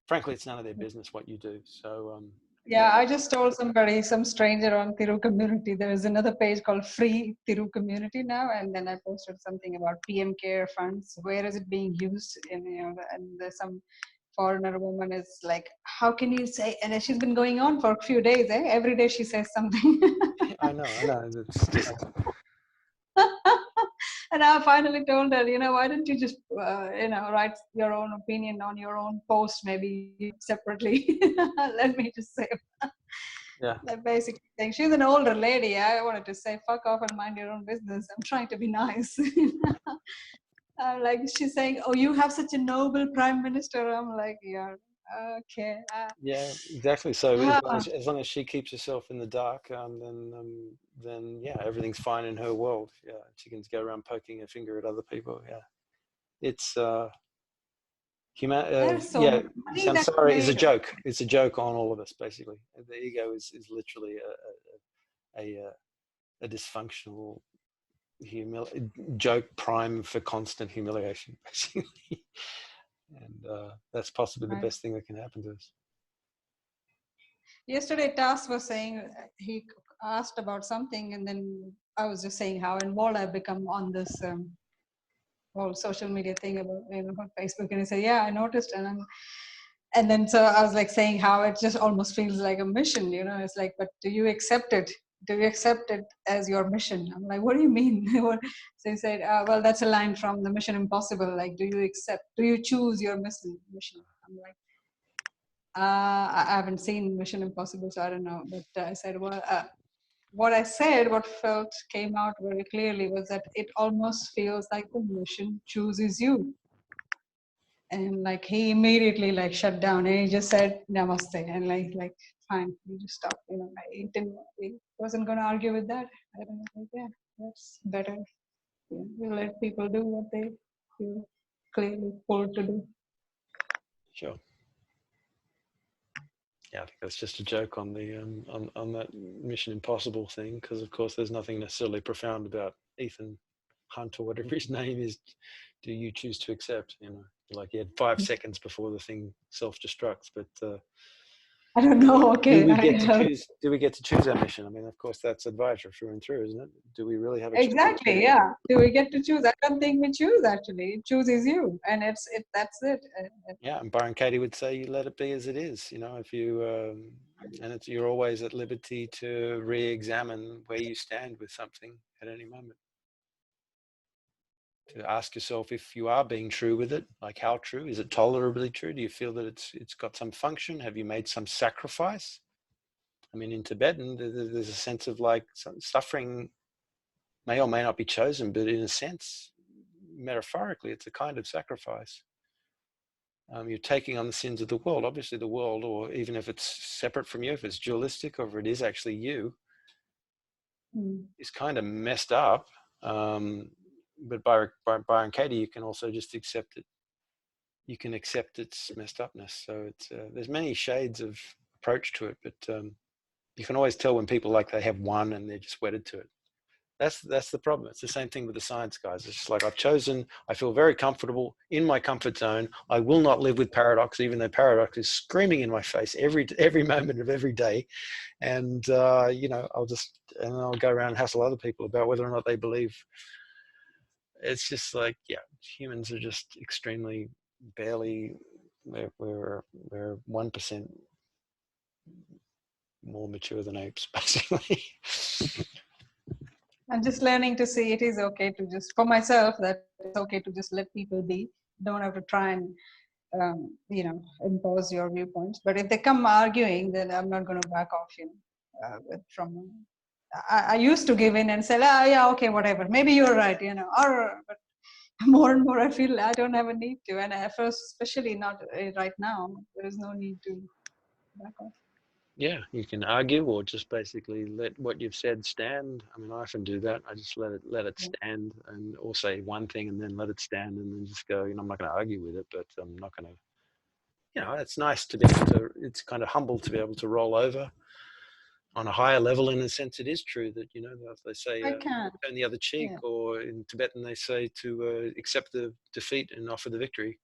frankly, it's none of their business what you do. So Yeah, I just told somebody, some stranger on Thiru community, there is another page called Free Thiru Community now, and then I posted something about PM Care funds. Where is it being used? And and there's some foreigner woman is like, how can you say? And she's been going on for a few days. Every day she says something. I know. It's just And I finally told her, why don't you just, write your own opinion on your own post, maybe separately. Let me just say yeah, that basic thing. She's an older lady. I wanted to say, fuck off and mind your own business. I'm trying to be nice. Like she's saying, oh, you have such a noble prime minister. I'm like, yeah, okay. yeah, exactly. So Ah, as long as she keeps herself in the dark, then yeah, everything's fine in her world. Yeah, she can go around poking her finger at other people. Yeah, it's there's so yeah, much money that's samsara is a made. joke. It's a joke on all of us, basically. The ego is literally a dysfunctional joke prime for constant humiliation, basically. And that's possibly the Right. best thing that can happen to us. Yesterday, Tas was saying he asked about something, and then I was just saying how involved I've become on this whole social media thing about Facebook, and he said, "Yeah, I noticed," and then so I was like saying how it just almost feels like a mission, It's like, but do you accept it? Do you accept it as your mission? I'm like, what do you mean? So he said, well, that's a line from the Mission Impossible. Like, do you choose your mission? I'm like, I haven't seen Mission Impossible, so I don't know. But I said, well, what I said, what felt came out very clearly was that it almost feels like the mission chooses you. And like he immediately like shut down and he just said namaste and like fine, you just stop. He wasn't gonna argue with that. I don't know, like, yeah, that's better. Yeah, you let people do what they feel clearly pulled to do. Sure. Yeah, I think that's just a joke on the on that Mission Impossible thing, because of course there's nothing necessarily profound about Ethan Hunt or whatever his name is. Do you choose to accept? Like he had 5 seconds before the thing self-destructs, but I don't know. do Okay, we I get to heard. choose? Do we get to choose our mission? I mean, of course, that's advisory through and through, isn't it? Do we really have a choice? Exactly. Yeah. Do we get to choose? I don't think we choose. Actually, it chooses you, and it. That's it. Yeah, and Byron Katie would say, "You let it be as it is." If you and you're always at liberty to re-examine where you stand with something at any moment. To ask yourself if you are being true with it, like how true is it? Tolerably true? Do you feel that it's got some function? Have you made some sacrifice? I mean, in Tibetan, there's a sense of like suffering may or may not be chosen, but in a sense, metaphorically, it's a kind of sacrifice. You're taking on the sins of the world. Obviously, the world, or even if it's separate from you, if it's dualistic, or if it is actually you, is kind of messed up. But by Byron Katie, you can also just accept it. You can accept its messed upness. So there's many shades of approach to it, but you can always tell when people like they have one and they're just wedded to it. That's the problem. It's the same thing with the science guys. It's just like I feel very comfortable in my comfort zone. I will not live with paradox, even though paradox is screaming in my face every moment of every day. And I'll go around and hassle other people about whether or not they believe. It's just like, yeah, humans are just extremely barely. We're 1% more mature than apes, basically. I'm just learning to see it is okay to just, for myself, that it's okay to just let people be. Don't have to try and, impose your viewpoints. But if they come arguing, then I'm not going to back off, from. I used to give in and say, yeah, okay, whatever. Maybe you're right, but more and more I feel I don't have a need to. And at first, especially not right now, there is no need to back off. Yeah, you can argue or just basically let what you've said stand. I mean, I often do that. I just let it Yeah. stand, and or say one thing and then let it stand, and then just go. I'm not going to argue with it, but I'm not going to. It's nice to be able to. It's kind of humble to be able to roll over on a higher level. In a sense, it is true that they say I can. turn the other cheek, Yeah. or in Tibetan they say to accept the defeat and offer the victory.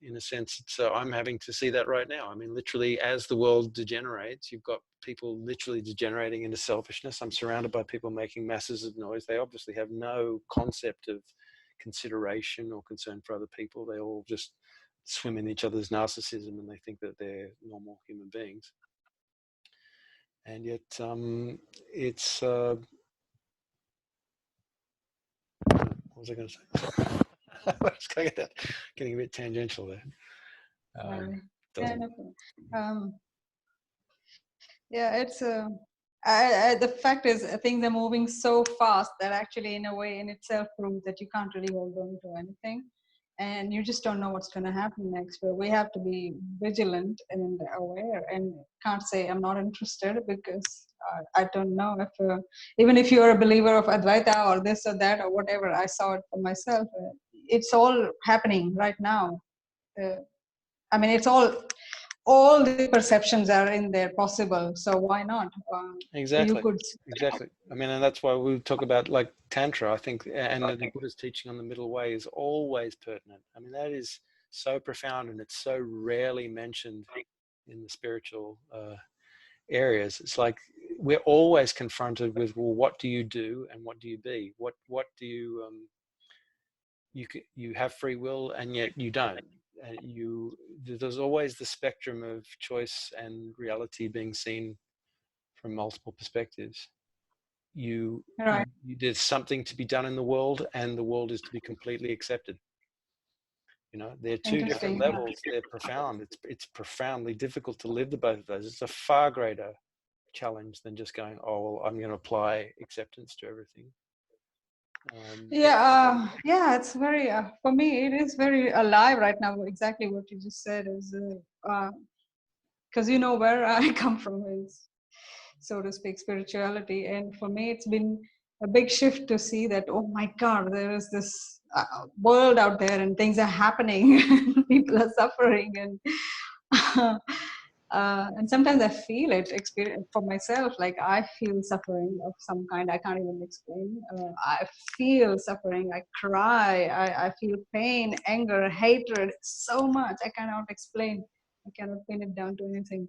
in a sense. So I'm having to see that right now. I mean, literally, as the world degenerates, you've got people literally degenerating into selfishness. I'm surrounded by people making masses of noise. They obviously have no concept of consideration or concern for other people. They all just swim in each other's narcissism, and they think that they're normal human beings. And yet, it's what was I going to say? I was going to get that, getting a bit tangential there. Yeah, Doesn't. no problem. Yeah, it's the fact is things are moving so fast that actually in a way in itself proves that you can't really hold on to anything, and you just don't know what's going to happen next. But we have to be vigilant and aware, and can't say I'm not interested, because I don't know if even if you're a believer of Advaita or this or that or whatever, I saw it for myself. It's all happening right now. I mean, it's all the perceptions are in there possible, so why not? You Exactly. could. Exactly. I mean, and that's why we talk about like Tantra, I think, and the Buddha's teaching on the middle way is always pertinent. I mean, that is so profound, and it's so rarely mentioned in the spiritual areas. It's like we're always confronted with, well, what do you do and what do you be? What do you you have free will and yet you don't. There's always the spectrum of choice and reality being seen from multiple perspectives. Right. There's something to be done in the world, and the world is to be completely accepted. You know, they're two different Interesting. levels. They're profound. It's profoundly difficult to live the both of those. It's a far greater challenge than just going, oh, well, I'm going to apply acceptance to everything. Yeah, it's very for me it is very alive right now. Exactly what you just said is because you know where I come from is, so to speak, spirituality, and for me it's been a big shift to see that, oh my god, there is this world out there and things are happening people are suffering, and sometimes I feel it, experience for myself, like I feel suffering of some kind I can't even explain. I feel suffering, I cry, I feel pain, anger, hatred, so much I cannot explain. I cannot pin it down to anything.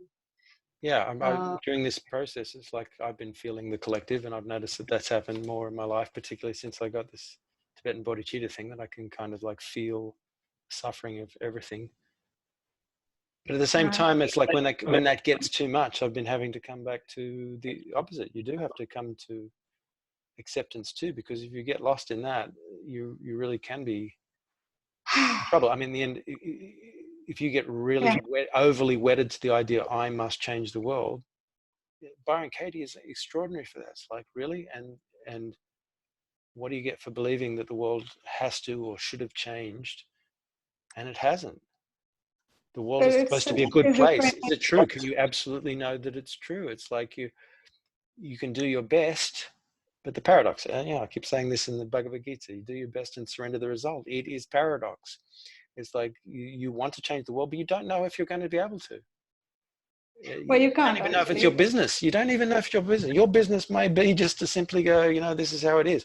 Yeah, uh, during this process, it's like I've been feeling the collective, and I've noticed that that's happened more in my life, particularly since I got this Tibetan bodhicitta thing, that I can kind of like feel suffering of everything. But at the same right. time, it's like when that gets too much, I've been having to come back to the opposite. You do have to come to acceptance too, because if you get lost in that, you really can be in trouble. I mean, in the end, if you get really Yeah. overly wedded to the idea I must change the world, Byron Katie is extraordinary for that. It's like, really? And what do you get for believing that the world has to or should have changed? And it hasn't. The world But is it's supposed to such be a good a place. different. Is it true? Can you absolutely know that it's true? It's like you can do your best, but the paradox, I keep saying this in the Bhagavad Gita, you do your best and surrender the result. It is paradox. It's like you want to change the world, but you don't know if you're going to be able to. Well, You you don't can't even know if it's your actually. business. You don't even know if it's your business. Your business may be just to simply go, this is how it is.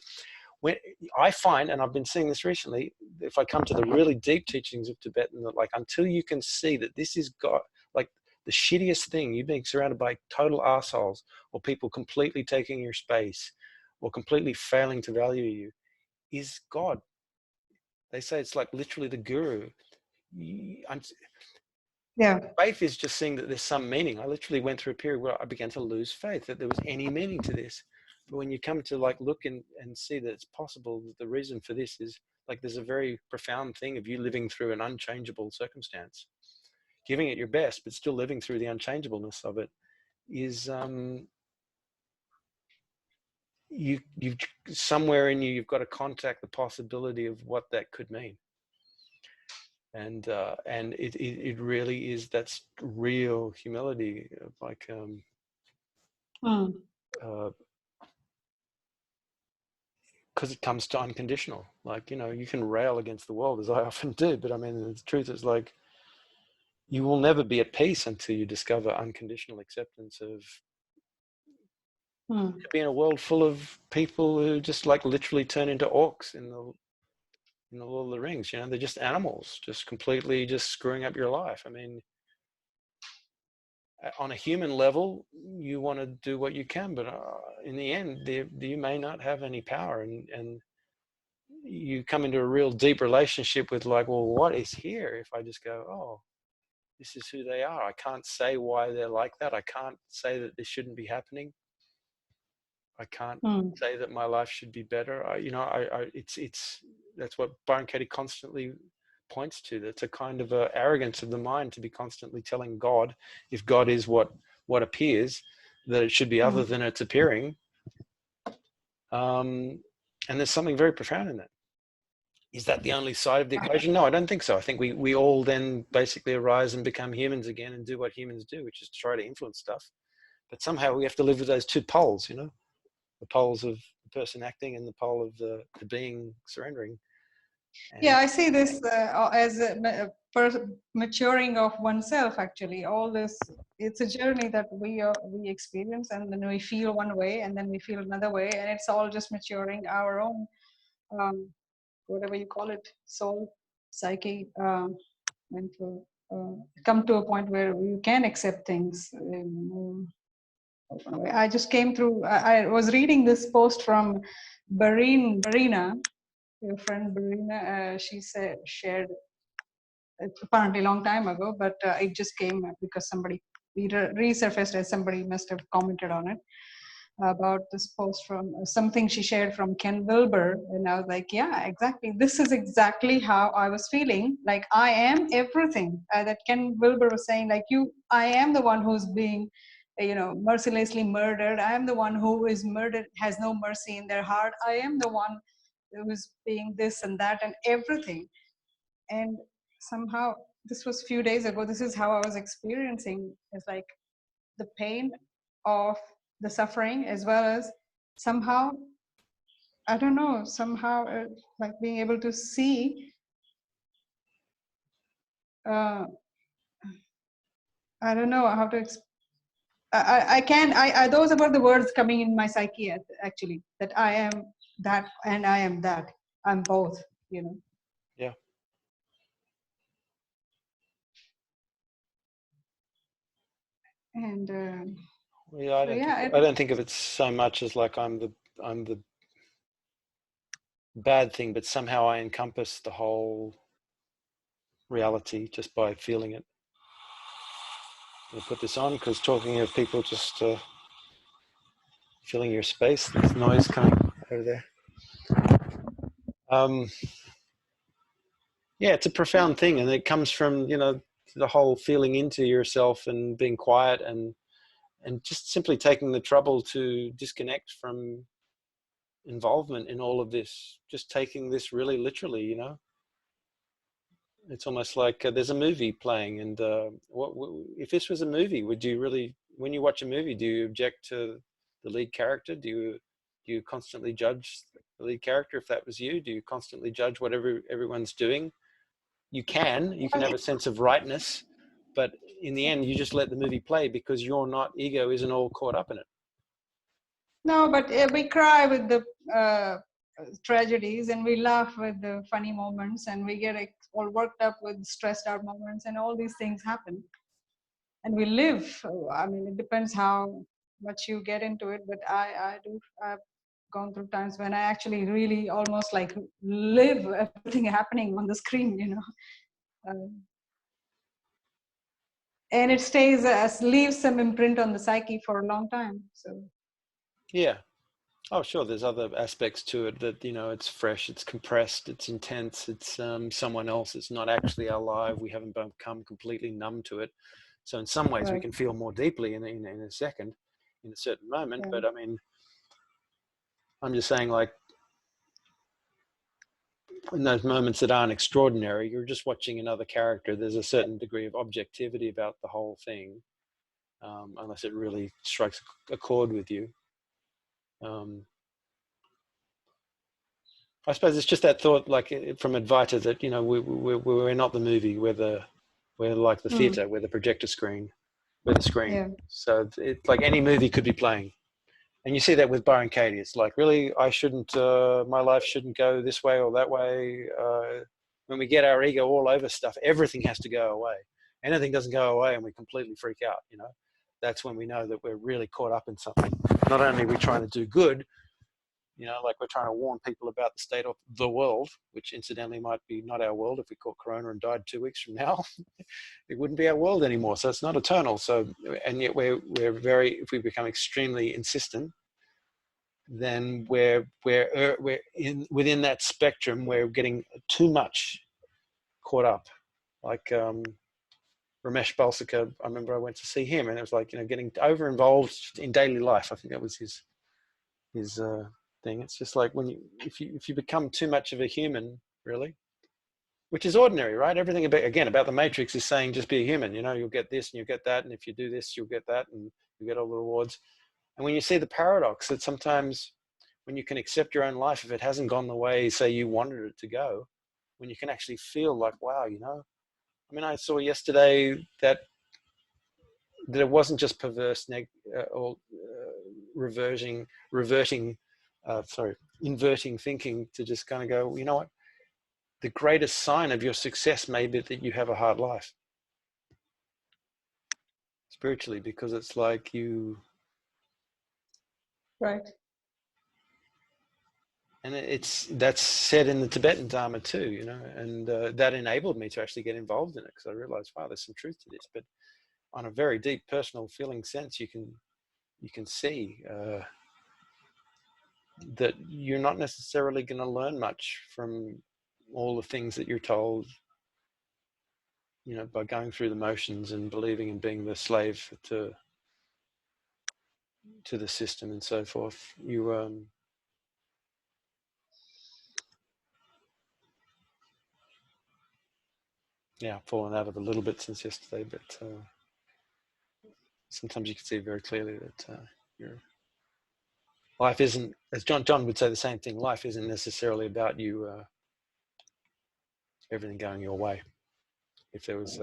When I find, and I've been seeing this recently, if I come to the really deep teachings of Tibetan, that like until you can see that this is God, like the shittiest thing, you being surrounded by total assholes or people completely taking your space or completely failing to value you, is God. They say it's like literally the guru. Yeah. Faith is just seeing that there's some meaning. I literally went through a period where I began to lose faith that there was any meaning to this. But when you come to like look and see that it's possible, that the reason for this is like there's a very profound thing of you living through an unchangeable circumstance, giving it your best, but still living through the unchangeableness of it is you've somewhere in you've got to contact the possibility of what that could mean. And it really is, that's real humility, like because it comes to unconditional. Like, you can rail against the world as I often do, but I mean, the truth is like, you will never be at peace until you discover unconditional acceptance of being in a world full of people who just like literally turn into orcs in the Lord of the Rings. You know, they're just animals, just completely just screwing up your life. I mean, on a human level, you want to do what you can, but in the end, you may not have any power, and you come into a real deep relationship with like, well, what is here if I just go, oh, this is who they are. I can't say why they're like that. I can't say that this shouldn't be happening. I can't Mm. say that my life should be better. It's that's what Byron Katie constantly points to. That's a kind of a arrogance of the mind to be constantly telling God, if God is what appears, that it should be other Mm. than it's appearing. And there's something very profound in that. Is that the only side of the equation? No, I don't think so. I think we all then basically arise and become humans again and do what humans do, which is to try to influence stuff. But somehow we have to live with those two poles, you know, the poles of the person acting and the pole of the being surrendering. Yeah, And I see this as maturing of oneself. Actually, all this, it's a journey that we experience, and then we feel one way, and then we feel another way, and it's all just maturing our own, um, whatever you call it, soul, psyche, mental. Come to a point where you can accept things in more open way. I just came through. I was reading this post from Barina, your friend Barina. She said shared apparently a long time ago, but it just came because somebody resurfaced as somebody must have commented on it about this post from something she shared from Ken Wilber. And I was like, yeah, exactly. This is exactly how I was feeling. Like I am everything that Ken Wilber was saying, like I am the one who's being, mercilessly murdered. I am the one who is murdered, has no mercy in their heart. I am the one who's being this and that and everything. And somehow this was a few days ago, this is how I was experiencing. It's like the pain of the suffering, as well as somehow, I don't know, somehow like being able to see, uh, I don't know how to those are the words coming in my psyche actually, that I am that and I am that, I'm both, yeah, and yeah, so yeah, I don't think of it so much as like I'm the bad thing, but somehow I encompass the whole reality just by feeling it. I'll put this on because talking of people just filling your space, there's noise coming over there. Um, yeah, it's a profound thing, and it comes from the whole feeling into yourself and being quiet and just simply taking the trouble to disconnect from involvement in all of this, just taking this really literally. It's almost like there's a movie playing, and if this was a movie, would you really, when you watch a movie, do you object to the lead character? Do you constantly judge the lead character? If that was you, do you constantly judge whatever everyone's doing? You can have a sense of rightness, but in the end you just let the movie play because ego isn't all caught up in it. no, but we cry with the tragedies, and we laugh with the funny moments, and we get all worked up with stressed out moments, and all these things happen, and we live. I mean, it depends how much you get into it, but I've gone through times when I actually really almost like live everything happening on the screen, and it stays leaves some imprint on the psyche for a long time. So Yeah. Oh, sure. There's other aspects to it that, it's fresh, it's compressed, it's intense, it's someone else. It's not actually our life. We haven't become completely numb to it. So in some ways we right, can feel more deeply in a second, in a certain moment. yeah. But I mean, I'm just saying, like, in those moments that aren't extraordinary, you're just watching another character. There's a certain degree of objectivity about the whole thing, unless it really strikes a chord with you. Um, I suppose it's just that thought, like from Advaita, that we're not the movie, we're like the Mm, theatre, we're the projector screen, we're the screen. yeah. So it's like any movie could be playing, And you see that with Byron Katie. It's like, really, I shouldn't, my life shouldn't go this way or that way. When we get our ego all over stuff, everything has to go away. Anything doesn't go away and we completely freak out, you know. That's when we know that we're really caught up in something. Not only are we trying to do good, you know, like we're trying to warn people about the state of the world, which incidentally might be not our world. If we caught corona and died 2 weeks from now, it wouldn't be our world anymore. So it's not eternal. So, and yet we're very, if we become extremely insistent, then we're in within that spectrum, we're getting too much caught up. Like Ramesh Balsekar, I remember I went to see him, and it was like, you know, getting over involved in daily life. I think that was his thing. It's just like when if you become too much of a human, really, which is ordinary, right? Everything about the Matrix is saying just be a human. You know, you'll get this and you'll get that, and if you do this, you'll get that, and you get all the rewards. And when you see the paradox that sometimes when you can accept your own life, if it hasn't gone the way, say, you wanted it to go, when you can actually feel like, wow, you know, I mean, I saw yesterday that it wasn't just perverse or inverting thinking to just kind of go, well, you know what, the greatest sign of your success may be that you have a hard life spiritually, because it's like you, Right. and that's said in the Tibetan Dharma too, you know, and that enabled me to actually get involved in it, because I realized, wow, there's some truth to this. But on a very deep personal feeling sense, you can see that you're not necessarily going to learn much from all the things that you're told, you know, by going through the motions and believing and being the slave to the system and so forth. You yeah, fallen out of a little bit since yesterday, but sometimes you can see very clearly that your life isn't, as John would say the same thing, life isn't necessarily about you everything going your way. If there was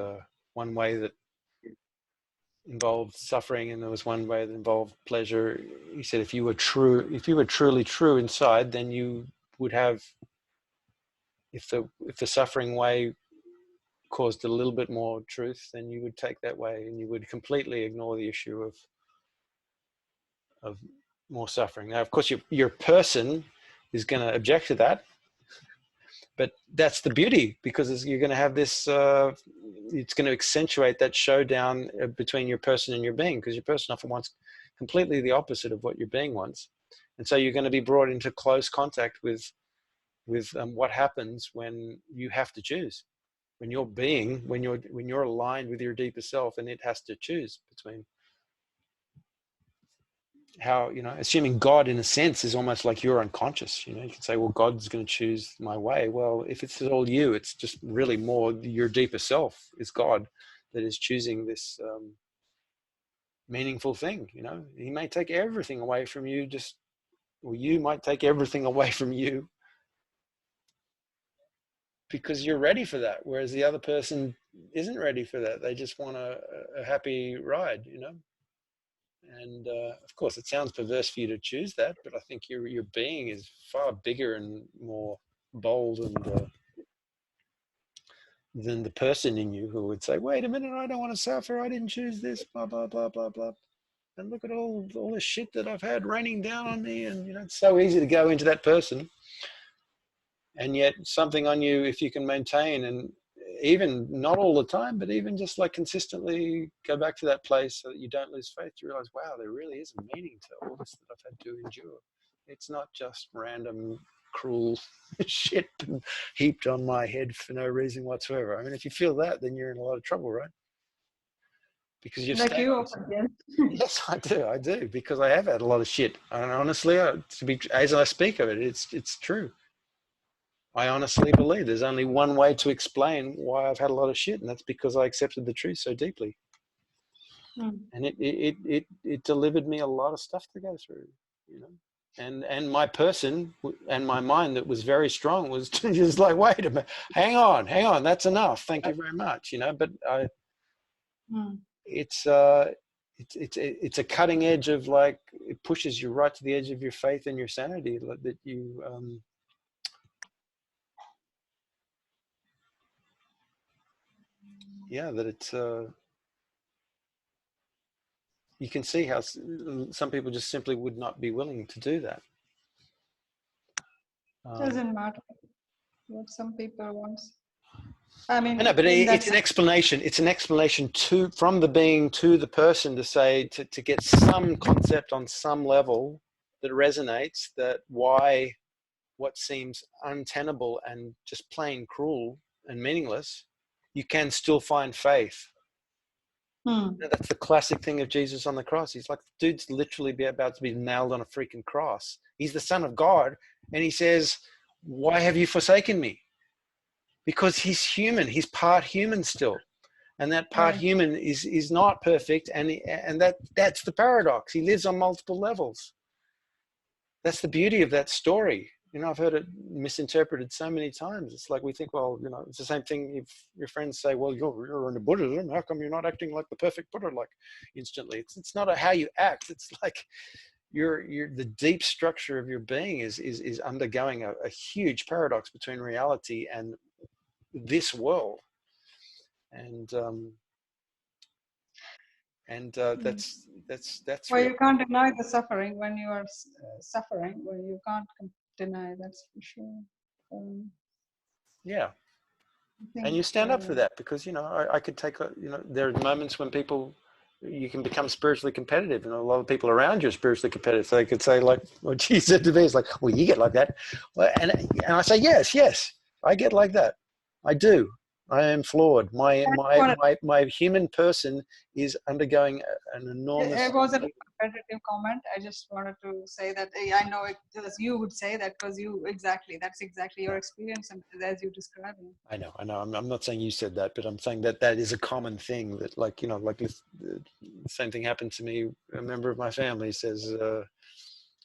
one way that involved suffering and there was one way that involved pleasure, he said, if you were truly true inside, then you would have, if the suffering way caused a little bit more truth, then you would take that way and you would completely ignore the issue of more suffering. Now, of course, your person is going to object to that, but that's the beauty, because you're going to have this, it's going to accentuate that showdown between your person and your being, because your person often wants completely the opposite of what your being wants. And so you're going to be brought into close contact with what happens when you have to choose, when you're aligned with your deeper self, and it has to choose between how, you know, assuming God in a sense is almost like you're unconscious. You know, you can say, well, God's going to choose my way. Well, if it's all you, it's just really more your deeper self is God that is choosing this meaningful thing. You know, he may take everything away from you, or you might take everything away from you because you're ready for that, whereas the other person isn't ready for that. They just want a happy ride, you know. And of course, it sounds perverse for you to choose that, but I think your being is far bigger and more bold and than the person in you who would say, "Wait a minute, I don't want to suffer. I didn't choose this." Blah blah blah blah blah. And look at all the shit that I've had raining down on me, and you know, it's so easy to go into that person. And yet, something on you, if you can maintain, and even not all the time, but even just like consistently go back to that place so that you don't lose faith, you realize, wow, there really is a meaning to all this that I've had to endure. It's not just random cruel shit heaped on my head for no reason whatsoever. I mean, if you feel that, then you're in a lot of trouble, right? Because you've Like stayed you on. often. Yes, I do, because I have had a lot of shit. And honestly, as I speak of it, it's true. I honestly believe there's only one way to explain why I've had a lot of shit, and that's because I accepted the truth so deeply. And it delivered me a lot of stuff to go through, you know. And my person and my mind that was very strong was just like, wait a minute, hang on, that's enough, thank you very much, you know. But Mm. it's it's a cutting edge of, like, it pushes you right to the edge of your faith and your sanity, that you yeah, that it's you can see how some people just simply would not be willing to do that. Doesn't matter what some people want. I mean, I know, but in that it's an sense, explanation. It's an explanation from the being to the person, to say, to get some concept on some level that resonates, that why what seems untenable and just plain cruel and meaningless, you can still find faith. That's the classic thing of Jesus on the cross. He's like, dude's literally about to be nailed on a freaking cross. He's the Son of God, and he says, why have you forsaken me? Because he's human. He's part human still. And that part right. human is not perfect, and that's the paradox. He lives on multiple levels. That's the beauty of that story. I've heard it misinterpreted so many times. It's like, we think, well, it's the same thing if your friends say, well, you're into Buddhism, how come you're not acting like the perfect Buddha, like, instantly? It's not how you act. It's like the deep structure of your being is undergoing a huge paradox between reality and this world. And that's Well, real. you can't deny the suffering when you are suffering. Well, you can't deny, that's for sure. Yeah. I And think, you stand up for that, because I could take there are moments when you can become spiritually competitive, and a lot of people around you are spiritually competitive, so they could say, like what Jesus said to me is like, well, you get like that. Well, and I say, yes, I get like that. I do. I am flawed. My I my wanted, my my human person is undergoing an it enormous. wasn't a competitive comment. I just wanted to say that I know it, as you would say that, because that's exactly your experience, and as you describe it. I know. I'm not saying you said that, but I'm saying that is a common thing. That, like, the same thing happened to me. A member of my family says,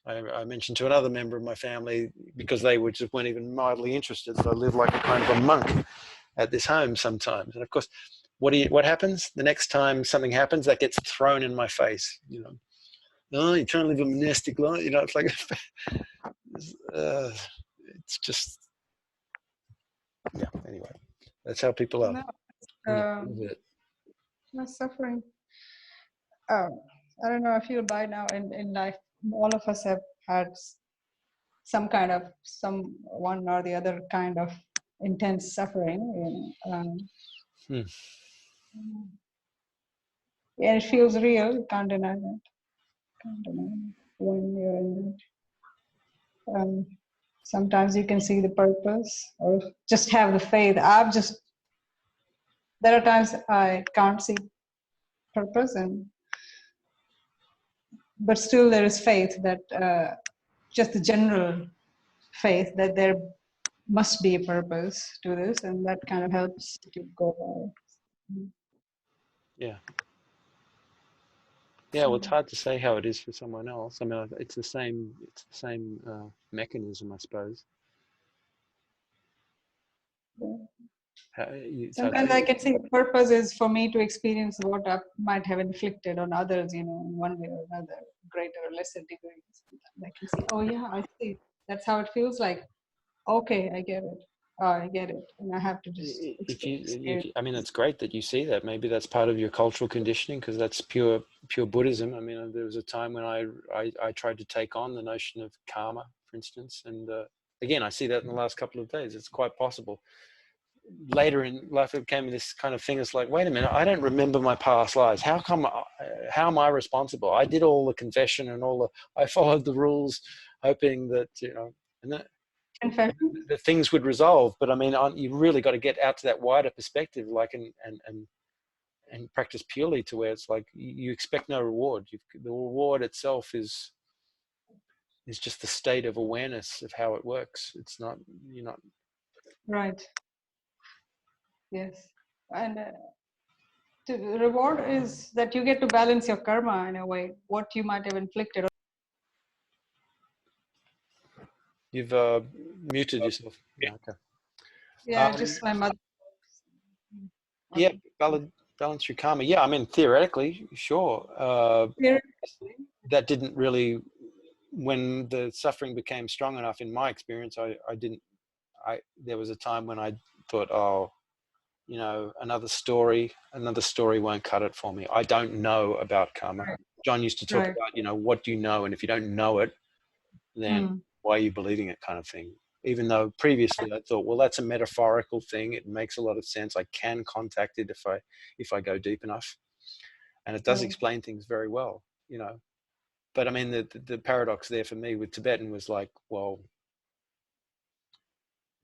I mentioned to another member of my family, because they just weren't even mildly interested, that I live like a kind of a monk at this home sometimes. And of course, what happens? The next time something happens, that gets thrown in my face. Oh, you're trying to live a monastic life. It's like, it's just, yeah. Anyway, that's how people are. No, Yeah, no suffering. I don't know. I feel by now in life, all of us have had some one or the other kind of intense suffering, Hmm. and it feels real. You can't deny that. Can't deny it when you're in that. Sometimes you can see the purpose, or just have the faith. There are times I can't see purpose, but still there is faith that just the general faith that there must be a purpose to this, and that kind of helps to go. Yeah. Yeah, well, it's hard to say how it is for someone else. I mean, it's the same. It's the same mechanism, I suppose. It's hard Sometimes to. I can see the purpose is for me to experience what I might have inflicted on others, in one way or another, greater or lesser degree. Sometimes I can see, oh yeah, I see. That's how it feels like. Okay, I get it. Oh, I get it, and I have to just experience. I mean, it's great that you see that. Maybe that's part of your cultural conditioning, because that's pure Buddhism. I mean, there was a time when I tried to take on the notion of karma, for instance, and again, I see that in the last couple of days. It's quite possible. Later in life, it became this kind of thing. It's like, wait a minute, I don't remember my past lives. How am I responsible? I did all the confession and I followed the rules, hoping that, and Confession, that things would resolve. But I mean, you really got to get out to that wider perspective, like, and practice purely to where it's like you expect no reward. The reward itself is just the state of awareness of how it works. It's not, you're not. right? Yes, and the reward is that you get to balance your karma in a way, what you might have inflicted. You've muted yourself. Yeah, okay. Yeah, just my mother. Yeah, Okay. valid. Balance your karma. Yeah, I mean, theoretically, sure. Seriously. That didn't really, when the suffering became strong enough, in my experience, there was a time when I thought, oh, you know, another story won't cut it for me. I don't know about karma. Right. John used to talk Right. about, you know, what do you know? And if you don't know it, then Mm. why are you believing it, kind of thing. Even though previously I thought, well, that's a metaphorical thing. It makes a lot of sense. I can contact it if I go deep enough. And it does Right. explain things very well, you know. But I mean, the paradox there for me with Tibetan was like, well,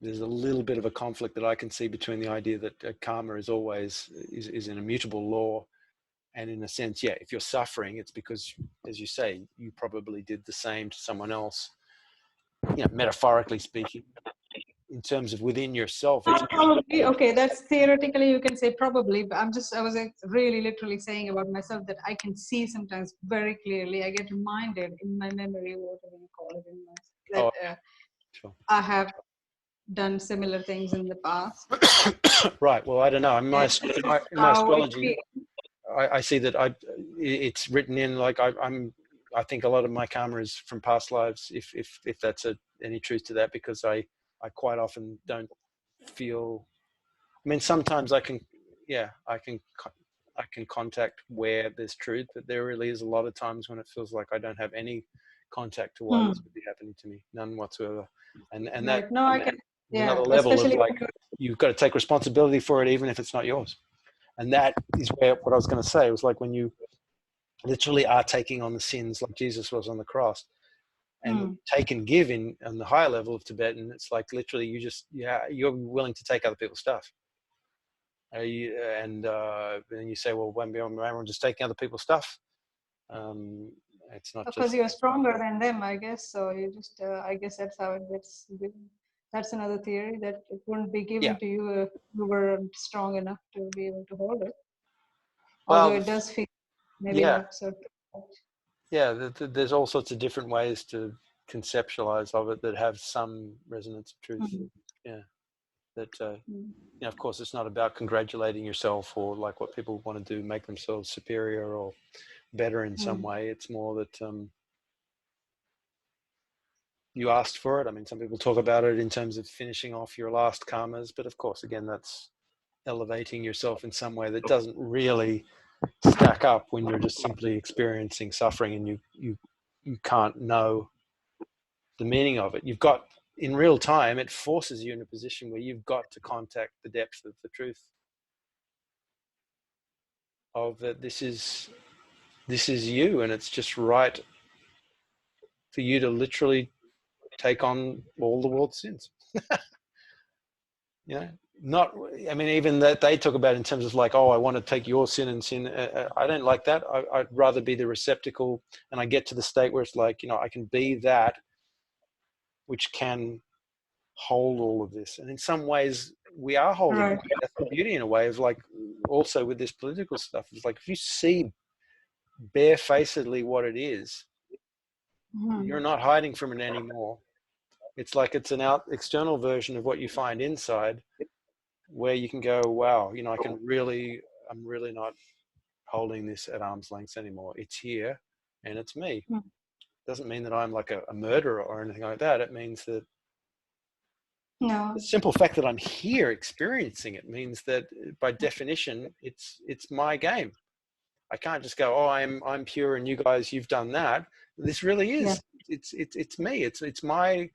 there's a little bit of a conflict that I can see between the idea that karma is always is an immutable law, and in a sense, yeah, if you're suffering, it's because, as you say, you probably did the same to someone else. You know, metaphorically speaking, in terms of within yourself, it's Probably, okay, that's theoretically you can say probably, but I was like, really literally saying about myself that I can see sometimes very clearly. I get reminded in my memory, whatever you call it, in my, oh, that sure. I have done similar things in the past. Right. Well, I don't know. And In my how it astrology, feels. I see that it's written in like I think a lot of my karma is from past lives, if that's any truth to that, because I quite often don't feel. I mean, sometimes yeah, I can contact where there's truth, but there really is a lot of times when it feels like I don't have any contact to why Hmm. this would be happening to me, none whatsoever, and that Right. No, I can, is another yeah, level of especially like you've got to take responsibility for it, even if it's not yours. And that is where what I was going to say was like when you literally are taking on the sins like Jesus was on the cross. And when hmm. you take and give in on the higher level of Tibetan, it's like literally you're willing to take other people's stuff. And then you say, well, when I'm just taking other people's stuff. Um, it's not Because just you're stronger than them, I guess. So you just, I guess that's how it gets given. That's another theory, that it wouldn't be yeah. given to you if you were strong enough to be able to hold it. Although Well, it does feel maybe yeah, not so. yeah. There's all sorts of different ways to conceptualize of it that have some resonance of truth. Mm. Yeah, that Mm. you know, of course, it's not about congratulating yourself or like what people want to do, make themselves superior or better in some Mm. way. It's more that you asked for it. I mean, some people talk about it in terms of finishing off your last karmas, but of course, again, that's elevating yourself in some way that doesn't really stack up when you're just simply experiencing suffering and you can't know the meaning of it. You've got in real time, it forces you in a position where you've got to contact the depth of the truth of that this is you, and it's just right for you to literally take on all the world's sins. You know, not. I mean, even that they talk about in terms of like, oh, I want to take your sin and sin. I don't like that. I'd rather be the receptacle, and I get to the state where it's like, you know, I can be that which can hold all of this. And in some ways, we are holding it. Right. That's the beauty in a way of like, also with this political stuff. It's like if you see barefacedly what it is, Mm. you're not hiding from it anymore. It's like it's an external version of what you find inside, where you can go, wow, you know, I'm really not holding this at arm's length anymore. It's here and it's me. Mm. Doesn't mean that I'm like a murderer or anything like that. It means that the No. simple fact that I'm here experiencing it means that by definition, it's my game. I can't just go, oh, I'm pure and you guys, you've done that. This really Yeah. is. It's me. It's my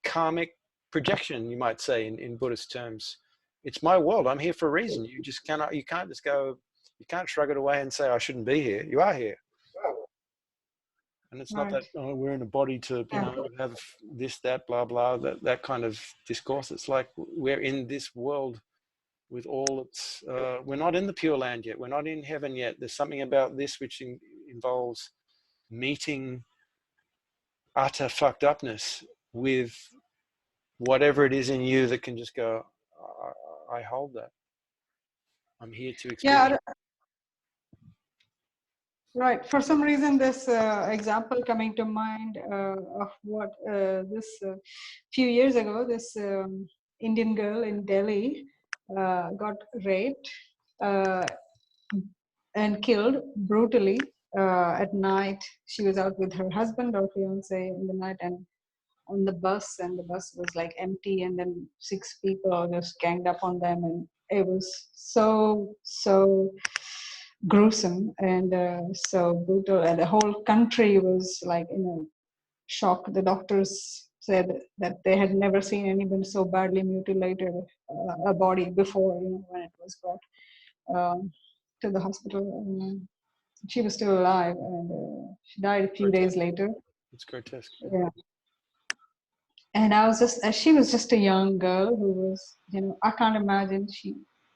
karmic projection, you might say, in Buddhist terms. It's my world. I'm here for a reason. You can't just go, you can't shrug it away and say, I shouldn't be here. You are here. And it's not Right. that, oh, we're in a body to, you Yeah. know, have this, that, blah, blah, that kind of discourse. It's like we're in this world with all its, we're not in the Pure Land yet. We're not in heaven yet. There's something about this which involves meeting utter fucked upness with whatever it is in you that can just go, I hold that. I'm here to experience. Yeah. Right. For some reason, this example coming to mind of what this few years ago, this Indian girl in Delhi got raped. and killed brutally at night. She was out with her husband or fiance in the night, and on the bus, and the bus was like empty, and then 6 people just ganged up on them, and it was so gruesome and so brutal, and the whole country was like in a shock. The doctors said that they had never seen anyone so badly mutilated a body before, when it was brought to the hospital. She was still alive, and she died a few days Grotesque. later. It's grotesque. Yeah. And I was just, she was just a young girl who was, I can't imagine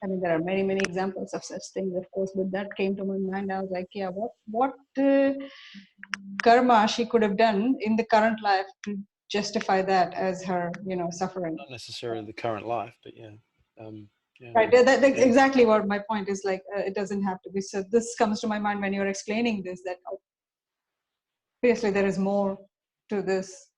I mean, there are many, many examples of such things, of course, but that came to my mind. I was like, yeah, what karma she could have done in the current life to justify that as her, suffering. Not necessarily the current life, but yeah. Yeah. Right. That's exactly what my point is. Like, it doesn't have to be. So this comes to my mind when you're explaining this, that obviously there is more to this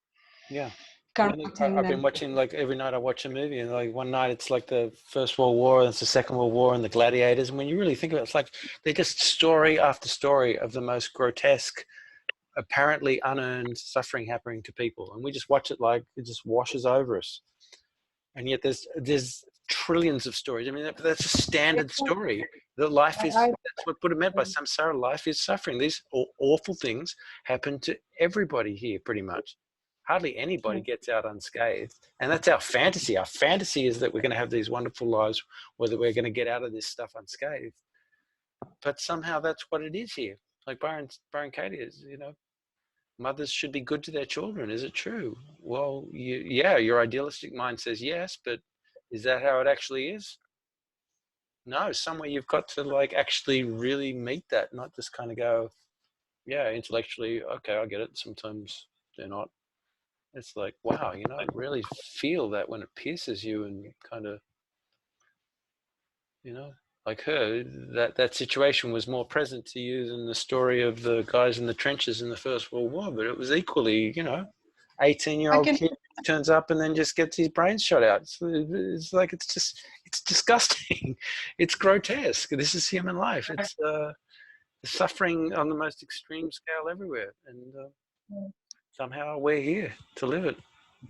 Yeah. karma And thing I've than. been watching, like, every night I watch a movie, and like one night it's like the First World War, and it's the Second World War, and the gladiators. And when you really think about it, it's like they're just story after story of the most grotesque, apparently unearned suffering happening to people, and we just watch it like it just washes over us. And yet there's trillions of stories. I mean, that's a standard story. That life is, I, that's what Buddha meant by samsara. Life is suffering. These awful things happen to everybody here, pretty much. Hardly anybody gets out unscathed. And that's our fantasy. Our fantasy is that we're going to have these wonderful lives, or that we're going to get out of this stuff unscathed. But somehow that's what it is here. Like Byron Katie is, mothers should be good to their children. Is it true? Well, yeah, your idealistic mind says yes, but is that how it actually is? No, somewhere you've got to like actually really meet that, not just kind of go, yeah, intellectually, okay, I get it. Sometimes they're not. It's like, wow, really feel that when it pierces you, and kind of, like her, that situation was more present to you than the story of the guys in the trenches in the First World War, but it was equally, 18-year-old can kid turns up and then just gets his brains shot out. It's like, it's disgusting. It's grotesque. This is human life. It's suffering on the most extreme scale everywhere, and somehow we're here to live it.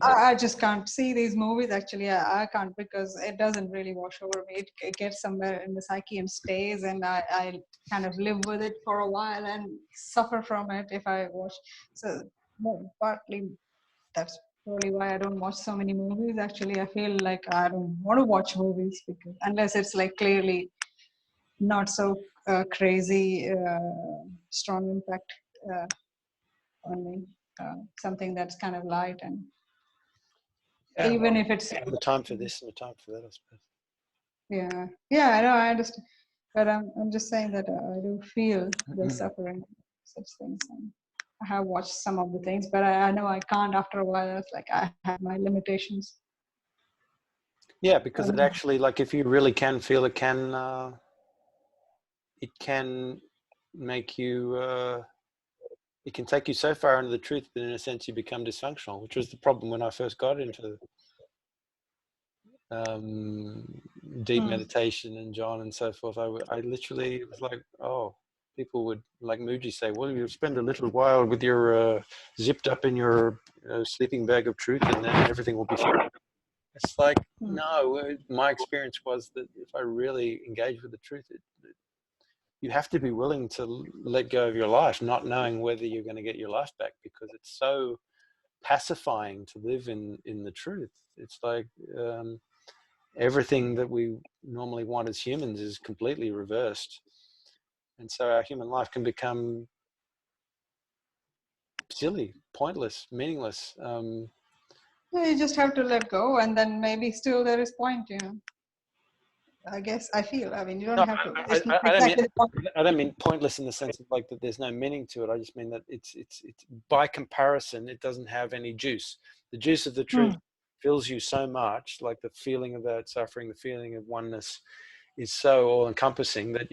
I just can't see these movies. Actually, I can't, because it doesn't really wash over me. It gets somewhere in the psyche and stays, and I kind of live with it for a while and suffer from it if I watch. So partly that's probably why I don't watch so many movies. Actually, I feel like I don't want to watch movies, because unless it's like clearly not so crazy, strong impact on me. Something that's kind of light, and Yeah, even well, if it's the time for this and the time for that, I suppose. yeah, I know, I understand, but I'm just saying that I do feel the suffering of such things, and I have watched some of the things, but I know I can't after a while. It's like I have my limitations. Yeah, because it Um, actually, like, if you really can feel, it can make you, it can take you so far into the truth, but in a sense you become dysfunctional, which was the problem when I first got into deep meditation and John and so forth. I literally, it was like, oh, people would, like Muji, say, well, you spend a little while with your zipped up in your sleeping bag of truth, and then everything will be fine. It's like, no, my experience was that if I really engage with the truth, you have to be willing to let go of your life, not knowing whether you're going to get your life back, because it's so pacifying to live in the truth. It's like everything that we normally want as humans is completely reversed, and so our human life can become silly, pointless, meaningless. you just have to let go, and then maybe still there is point. I guess I feel. I mean, you don't No, have to. It's not I don't mean, exactly the point. I don't mean pointless in the sense of like that there's no meaning to it. I just mean that it's by comparison, it doesn't have any juice. The juice of the truth fills you so much, like the feeling of that suffering, the feeling of oneness is so all encompassing that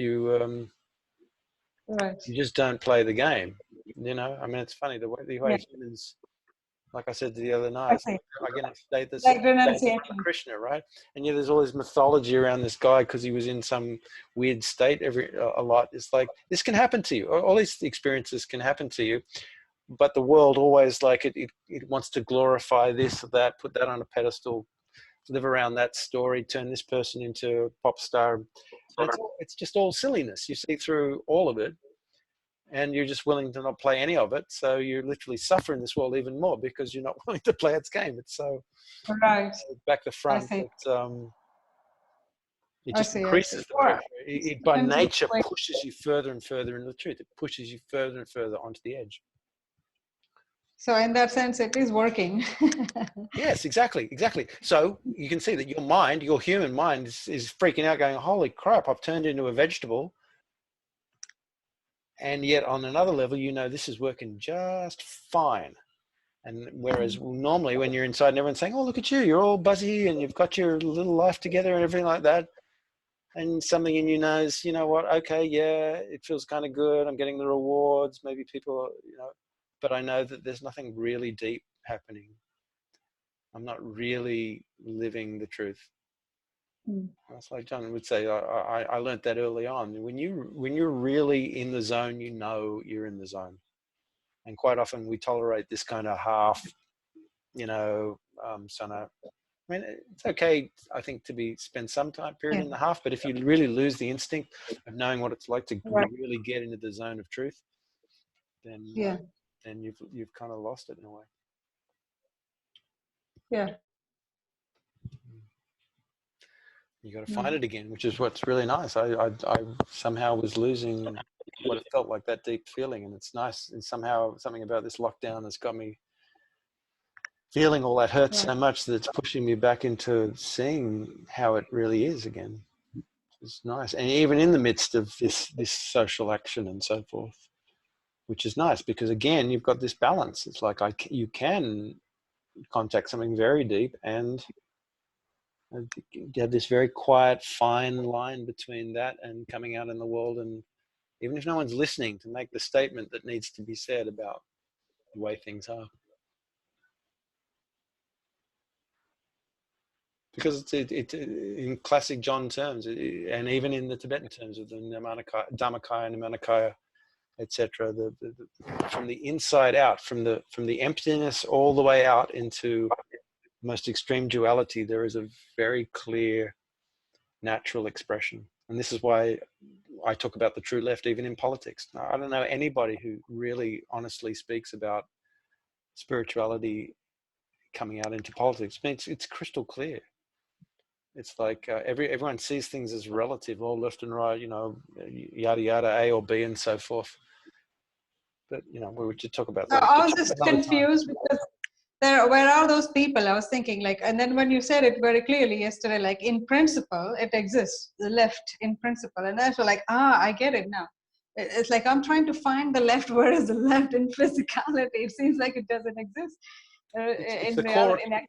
Right. you just don't play the game. I mean, it's funny the way Yeah. humans Like I said the other I night, see. I get in a state that's Like like renunciation. Krishna, right? And yeah, there's all this mythology around this guy because he was in some weird state a lot. It's like this can happen to you. All these experiences can happen to you, but the world always like it wants to glorify this or that, put that on a pedestal, live around that story, turn this person into a pop star. And it's just all silliness. You see through all of it, and you're just willing to not play any of it. So you literally suffer in this world even more because you're not willing to play its game. It's so Right. back to I front. see. It I just see. I see. increases the Or pressure. It by depends which nature way. pushes you further and further into the truth. It pushes you further and further onto the edge. So in that sense, it is working. Yes, exactly, exactly. So you can see that your mind, your human mind, is freaking out, going, "Holy crap! I've turned into a vegetable." And yet, on another level, you know this is working just fine. And whereas normally, when you're inside and everyone's saying, "Oh, look at you! You're all buzzy and you've got your little life together and everything like that," and something in you knows, you know what? Okay, yeah, it feels kind of good. I'm getting the rewards. Maybe people, but I know that there's nothing really deep happening. I'm not really living the truth. Mm. That's like John would say. I learned that early on. When you're really in the zone, you know you're in the zone. And quite often we tolerate this kind of half, sort of. I mean, it's okay, I think, to spend some time period Yeah. in the half. But if you really lose the instinct of knowing what it's like to Right. really get into the zone of truth, then Yeah. you've kind of lost it in a way. Yeah. You got to find Mm. it again, which is what's really nice. I somehow was losing what it felt like, that deep feeling, and it's nice. And somehow something about this lockdown has got me feeling all that hurt Right. so much that it's pushing me back into seeing how it really is again. It's nice, and even in the midst of this social action and so forth, which is nice because again you've got this balance. It's like you can contact something very deep and you have this very quiet, fine line between that and coming out in the world, and even if no one's listening, to make the statement that needs to be said about the way things are. Because in classic John terms, and even in the Tibetan terms of the Dhammakaya, Nirmanakaya, etc., from the inside out, from the emptiness all the way out into the most extreme duality, there is a very clear natural expression. And this is why I talk about the true left, even in politics. Now, I don't know anybody who really honestly speaks about spirituality coming out into politics. I mean, it's crystal clear. It's like everyone sees things as relative, all left and right, yada yada, A or B, and so forth. But we would just talk about So that I was just another time. confused because where are those people? I was thinking like, and then when you said it very clearly yesterday, like in principle, it exists, the left in principle. And I was like, I get it now. It's like I'm trying to find the left. Where is the left in physicality? It seems like it doesn't exist It's in the core. reality.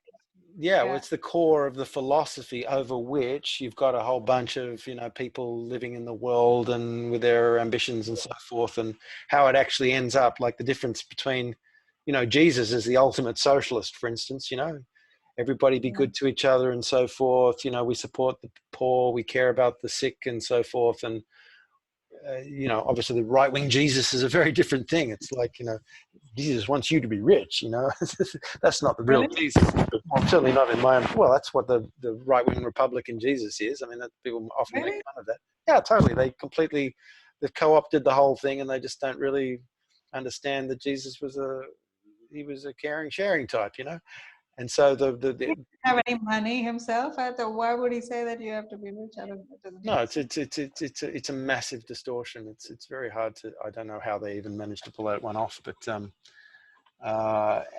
Yeah, well, Yeah. it's the core of the philosophy over which you've got a whole bunch of people living in the world and with their ambitions and so forth, and how it actually ends up, like the difference between Jesus is the ultimate socialist, for instance. Everybody be Yeah. good to each other and so forth. We support the poor, we care about the sick and so forth. And obviously the right-wing Jesus is a very different thing. It's like Jesus wants you to be rich. That's not the real Really? Jesus. Well, certainly not in my own. Well, that's what the right-wing Republican Jesus is. I mean, that people often make Really? fun of that. Yeah, totally. They've co-opted the whole thing, and they just don't really understand that Jesus was a caring, sharing type. And so He didn't have any money himself. I thought, why would he say that you have to be rich? I don't know. It doesn't no, make sense. it's a massive distortion. It's very hard to. I don't know how they even managed to pull that one off, but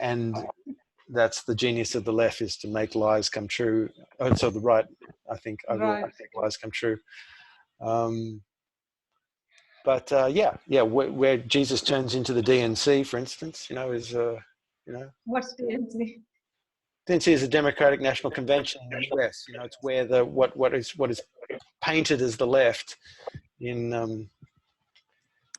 and that's the genius of the left, is to make lies come true. And so the right, I think, overall Right. make lies come true. Um, but where Jesus turns into the DNC, for instance, is What's the answer? DNC is a Democratic National Convention in the US. It's where what is painted as the left in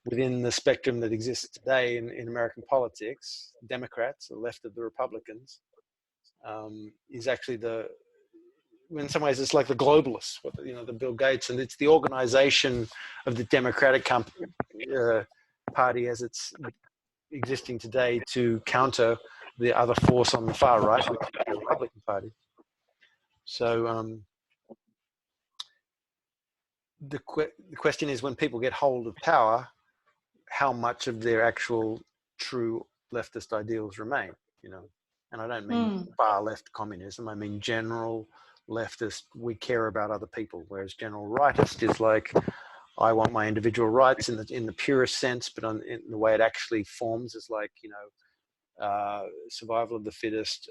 within the spectrum that exists today in American politics, Democrats, the left of the Republicans, is actually in some ways, it's like the globalists, the Bill Gates, and it's the organization of the Democratic Party as it's existing today to counter the other force on the far right, which is the Republican Party. So the question is, when people get hold of power, how much of their actual true leftist ideals remain, and I don't mean far left communism, I mean general leftist, we care about other people, whereas general rightist is like, I want my individual rights in the purest sense, but in the way it actually forms is like, survival of the fittest,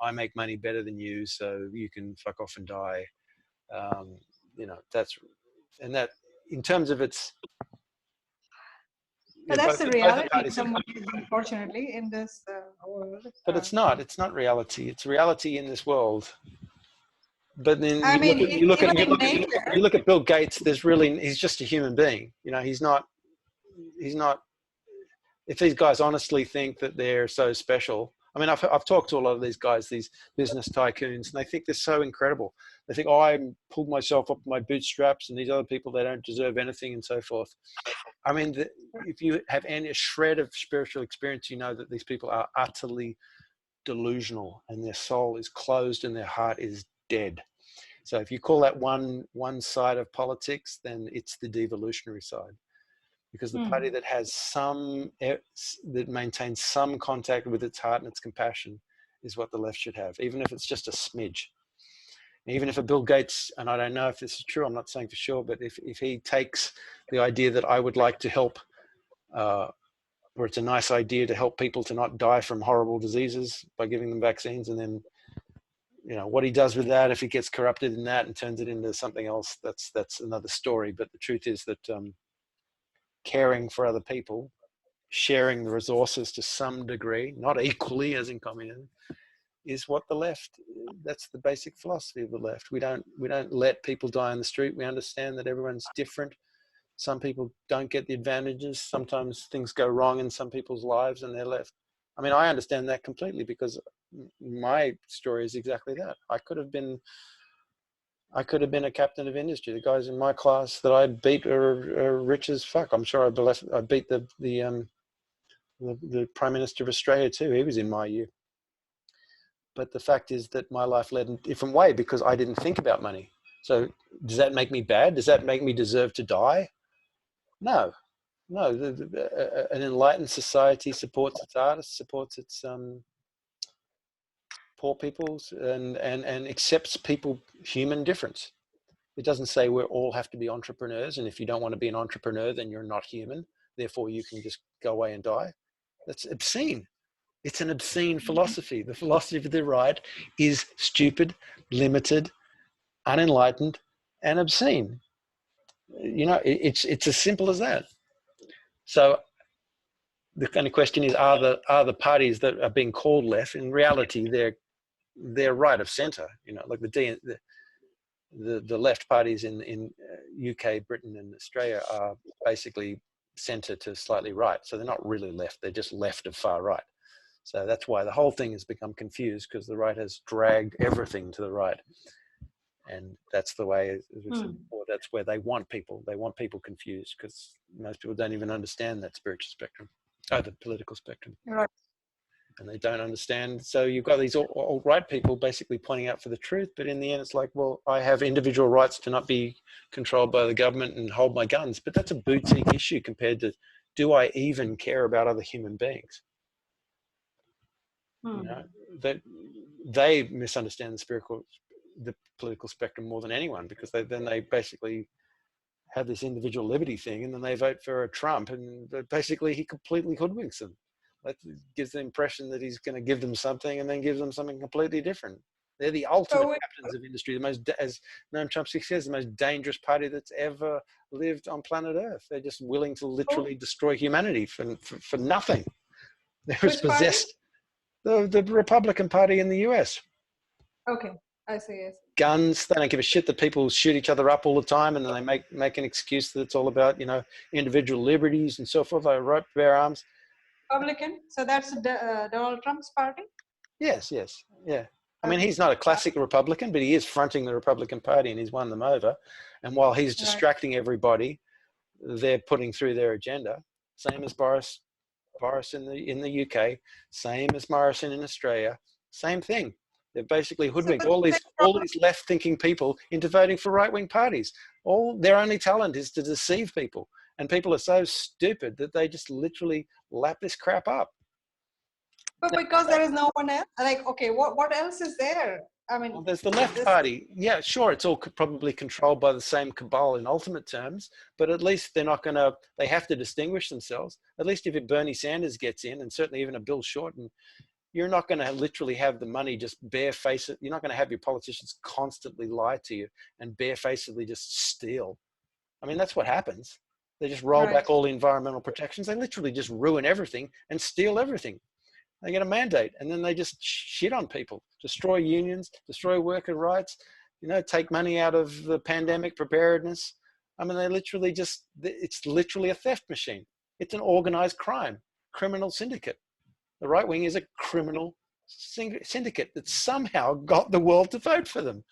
I make money better than you, so you can fuck off and die. That in terms of its, But that's the both the reality, parties, unfortunately, in this world. but it's not reality. It's reality in this world. But then I mean, you look even in nature. at Bill Gates. He's just a human being. He's not. If these guys honestly think that they're so special, I mean, I've talked to a lot of these guys, these business tycoons, and they think they're so incredible. They think, I pulled myself up my bootstraps, and these other people, they don't deserve anything, and so forth. I mean, if you have any shred of spiritual experience, you know that these people are utterly delusional, and their soul is closed, and their heart is dead. So if you call that one side of politics, then it's the devolutionary side. Because the party that has that maintains some contact with its heart and its compassion is what the left should have, even if it's just a smidge. Even if a Bill Gates, and I don't know if this is true, I'm not saying for sure, but if he takes the idea that I would like to help, or it's a nice idea to help people to not die from horrible diseases by giving them vaccines, and then, what he does with that, if he gets corrupted in that and turns it into something else, that's another story. But the truth is that caring for other people, sharing the resources to some degree, not equally as in communism, is what the left, that's the basic philosophy of the left. We don't let people die on the street. We understand that everyone's different. Some people don't get the advantages. Sometimes things go wrong in some people's lives and they're left. I mean, I understand that completely, because my story is exactly that. I could have been a captain of industry. The guys in my class that I beat are rich as fuck. I'm sure I beat the Prime Minister of Australia too. He was in my year. But the fact is that my life led in a different way because I didn't think about money. So does that make me bad? Does that make me deserve to die? No. An enlightened society supports its artists, supports its poor people's, and accepts human difference. It doesn't say we all have to be entrepreneurs, and if you don't want to be an entrepreneur, then you're not human. Therefore, you can just go away and die. That's obscene. It's an obscene philosophy. The philosophy of the right is stupid, limited, unenlightened, and obscene. It's as simple as that. So the kind of question is, are the parties that are being called left, in reality, they're right of centre? Like the left parties in UK, Britain, and Australia are basically centre to slightly right. So they're not really left. They're just left of far right. So that's why the whole thing has become confused, because the right has dragged everything to the right. And that's the way, that's where they want people. They want people confused, because most people don't even understand that spiritual spectrum, the political spectrum. Right. And they don't understand. So you've got these alt-right people basically pointing out for the truth, but in the end it's like, well, I have individual rights to not be controlled by the government and hold my guns. But that's a boutique issue compared to, do I even care about other human beings? That they misunderstand the political spectrum more than anyone, because they basically have this individual liberty thing, and then they vote for a Trump, and basically he completely hoodwinks them. That gives the impression that he's going to give them something, and then gives them something completely different. They're the ultimate captains of industry. As Noam Chomsky says, the most dangerous party that's ever lived on planet Earth. They're just willing to literally destroy humanity for nothing. They're as possessed. The Republican Party in the US. Okay. I see. I see. Guns. They don't give a shit that people shoot each other up all the time, and then they make an excuse that it's all about, you know, individual liberties and so forth. They right bear arms. Republican. So that's Donald Trump's party. Yes, yes, yeah. I mean, Okay. he's not a classic Republican, but he is fronting the Republican Party, and he's won them over. And while he's Right. distracting everybody, they're putting through their agenda. Same as Boris in the UK, same as Morrison in Australia, same thing. They've basically So, hoodwinked but the same all problem. these left-thinking people into voting for right-wing parties. All their only talent is to deceive people, and people are so stupid that they just literally lap this crap up. But because there is no one else, like, okay, what else is there? I mean, Well, there's the left this. party. Yeah, sure, it's all probably controlled by the same cabal in ultimate terms, but at least they're not going to, they have to distinguish themselves. At least if Bernie Sanders gets in, and certainly even a Bill Shorten, you're not going to literally have the money just bareface it. You're not going to have your politicians constantly lie to you and barefacedly just steal. I mean, that's what happens. They just roll Right. back all the environmental protections. They literally just ruin everything and steal everything. They get a mandate, and then they just shit on people, destroy unions, destroy worker rights, you know, take money out of the pandemic preparedness. I mean, they literally just, it's literally a theft machine. It's an organized crime, criminal syndicate. The right wing is a criminal syndicate that somehow got the world to vote for them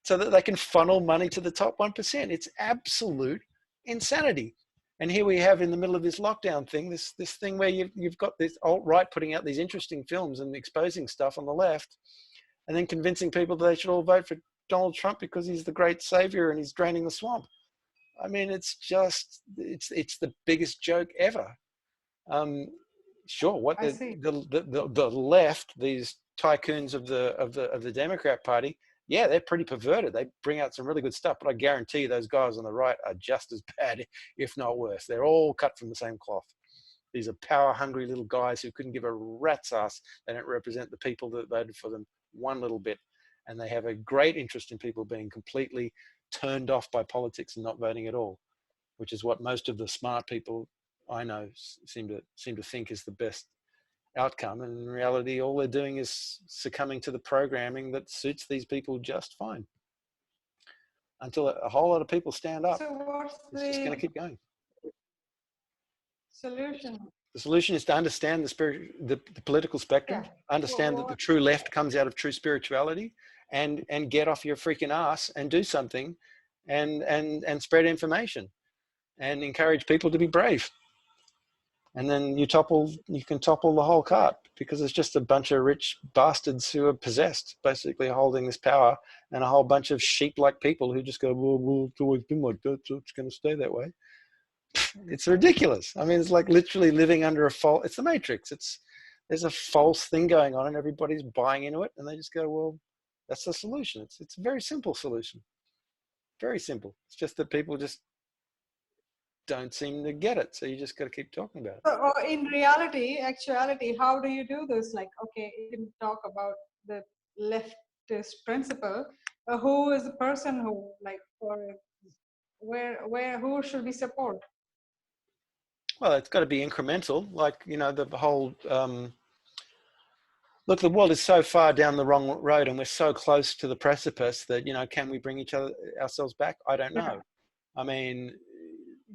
so that they can funnel money to the top 1%. It's absolute insanity. And here we have in the middle of this lockdown thing, this thing where you've got this alt-right putting out these interesting films and exposing stuff on the left, and then convincing people that they should all vote for Donald Trump because he's the great savior and he's draining the swamp. I mean, it's just, it's the biggest joke ever. Sure, what I see. the left, these tycoons of the Democrat Party, yeah, they're pretty perverted. They bring out some really good stuff, but I guarantee you those guys on the right are just as bad, if not worse. They're all cut from the same cloth. These are power-hungry little guys who couldn't give a rat's ass. They don't represent the people that voted for them one little bit, and they have a great interest in people being completely turned off by politics and not voting at all, which is what most of the smart people I know seem to think is the best outcome. And in reality, all they're doing is succumbing to the programming that suits these people just fine. Until a whole lot of people stand up, So what's it's just going to the keep going. solution? The solution is to understand the political spectrum, Yeah. understand that the true left comes out of true spirituality, and get off your freaking ass and do something, and spread information, and encourage people to be brave. And then you can topple the whole cart, because it's just a bunch of rich bastards who are possessed, basically holding this power, and a whole bunch of sheep-like people who just go, well, it's always been like that, so it's going to stay that way. It's ridiculous. I mean, it's like literally living under a false, it's the Matrix. There's a false thing going on and everybody's buying into it, and they just go, well, that's the solution. It's a very simple solution. Very simple. It's just that people just don't seem to get it. So you just got to keep talking about it. So in reality, actuality, how do you do this? Like, okay, you can talk about the leftist principle. Who is the person who, like, or who should we support? Well, it's got to be incremental. Like, you know, the whole, look, the world is so far down the wrong road, and we're so close to the precipice that, you know, can we bring ourselves back? I don't know. I mean,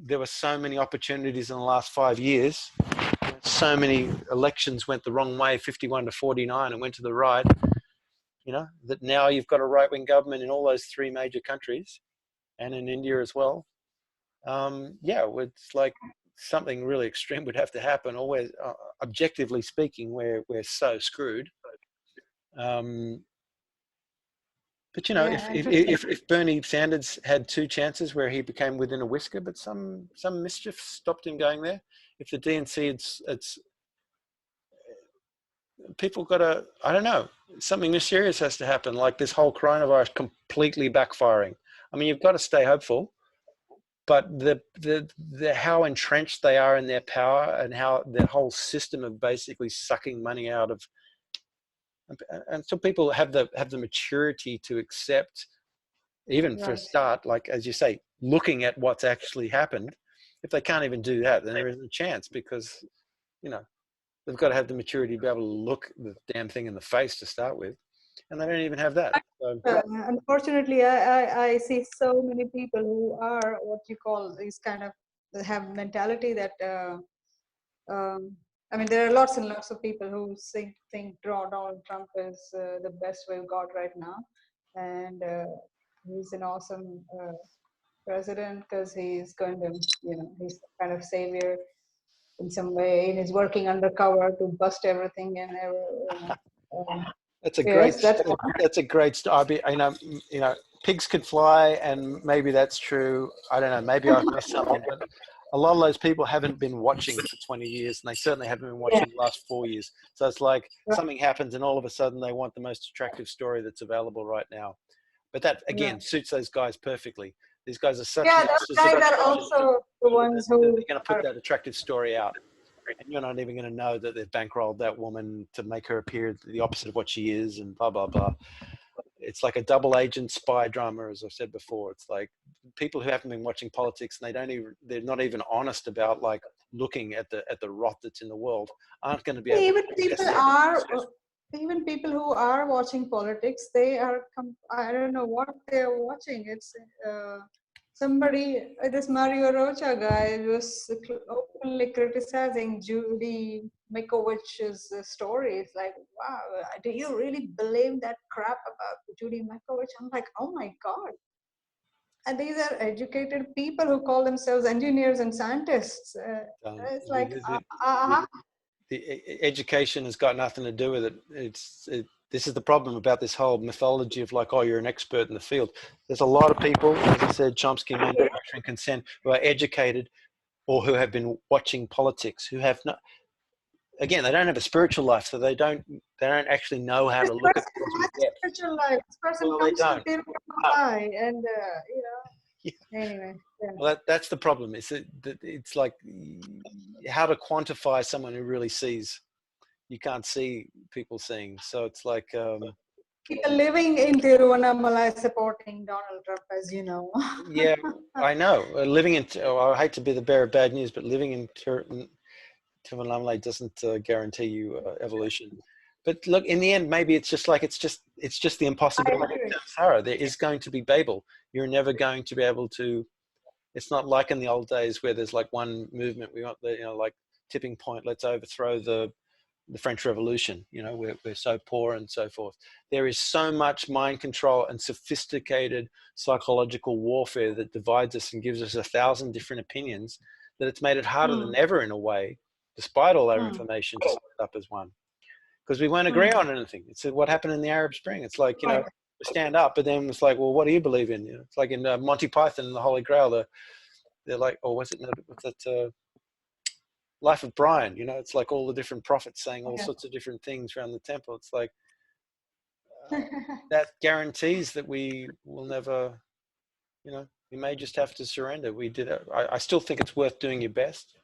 there were so many opportunities in the last 5 years. So many elections went the wrong way, 51 to 49, and went to the right, you know, that now you've got a right-wing government in all those 3 major countries and in India as well. Yeah, it's like something really extreme would have to happen, or we're, objectively speaking, we're so screwed. But you know, Yeah, if Bernie Sanders had 2 chances where he became within a whisker, but some mischief stopped him going there. If the DNC, it's people got to, I don't know, something mysterious has to happen, like this whole coronavirus completely backfiring. I mean, you've got to stay hopeful, but the how entrenched they are in their power, and how their whole system of basically sucking money out of, until people have the maturity to accept, even for a right. start, like, as you say, looking at what's actually happened. If they can't even do that, then there isn't a chance, because, you know, they've got to have the maturity to be able to look the damn thing in the face to start with. and they don't even have that. So, Unfortunately, I see so many people who are what you call these kind of have mentality that I mean, there are lots and lots of people who think Donald Trump is the best we've got right now, and he's an awesome president because he's going to, he's kind of savior in some way, and he's working undercover to bust everything and that's a great, yes, that's one. that's a great story. You know, pigs could fly, and maybe that's true. I don't know. Maybe I've missed something, but a lot of those people haven't been watching for 20 years, and they certainly haven't been Yeah, watching the last 4 years. So it's like something happens, and all of a sudden they want the most attractive story that's available right now. But that yeah. again suits those guys perfectly. These guys are such Yeah, those masters of guys are deception also the that ones they're who going to put are. that attractive story out, and you're not even going to know that they've bankrolled that woman to make her appear the opposite of what she is, and blah blah blah. It's like a double agent spy drama, as I've said before. It's like people who haven't been watching politics, and they're not even honest about like looking at the rot that's in the world, aren't going to be able Even to people assess it. are, even people who are watching politics, they are. I don't know what they are watching. It's somebody. This Mario Rocha guy was openly criticizing Judy Mikovich's story. It's like, wow, do you really believe that crap about Judy Mikovich? I'm like, oh my god. And these are educated people who call themselves engineers and scientists. It's like, the education has got nothing to do with it. This is the problem about this whole mythology of like, oh, you're an expert in the field. There's a lot of people, as I said, Chomsky, manufacturing consent, who are educated or who have been watching politics, who have not. Again, they don't have a spiritual life, so they don't actually know how this to look at person things has with depth. spiritual life. This person Well, they comes to don't. Tirupati and Yeah. anyway, yeah. Well, that's the problem. It's like how to quantify someone who really sees. You can't see people seeing. So it's like, People living in Tiruvannamalai supporting Donald Trump, as you know. yeah, I know. Living in, I hate to be the bearer of bad news, but living in Tiruvannamalai doesn't guarantee you evolution. But look, in the end, maybe it's just like it's just the I impossibility agree. of samsara. There is going to be Babel. You're never going to be able to. It's not like in the old days where there's like one movement. We want the like tipping point. Let's overthrow the French Revolution. We're so poor and so forth. There is so much mind control and sophisticated psychological warfare that divides us and gives us 1,000 different opinions that it's made it harder than ever in a way, despite all our information, to stand up as one. Because we won't agree on anything. It's what happened in the Arab Spring. It's like, we stand up, but then it's like, well, what do you believe in? It's like in Monty Python and the Holy Grail, they're like, oh, what's that? Life of Brian, it's like all the different prophets saying all sorts of different things around the temple. It's like that guarantees that we will never, we may just have to surrender. We did it. I still think it's worth doing your best,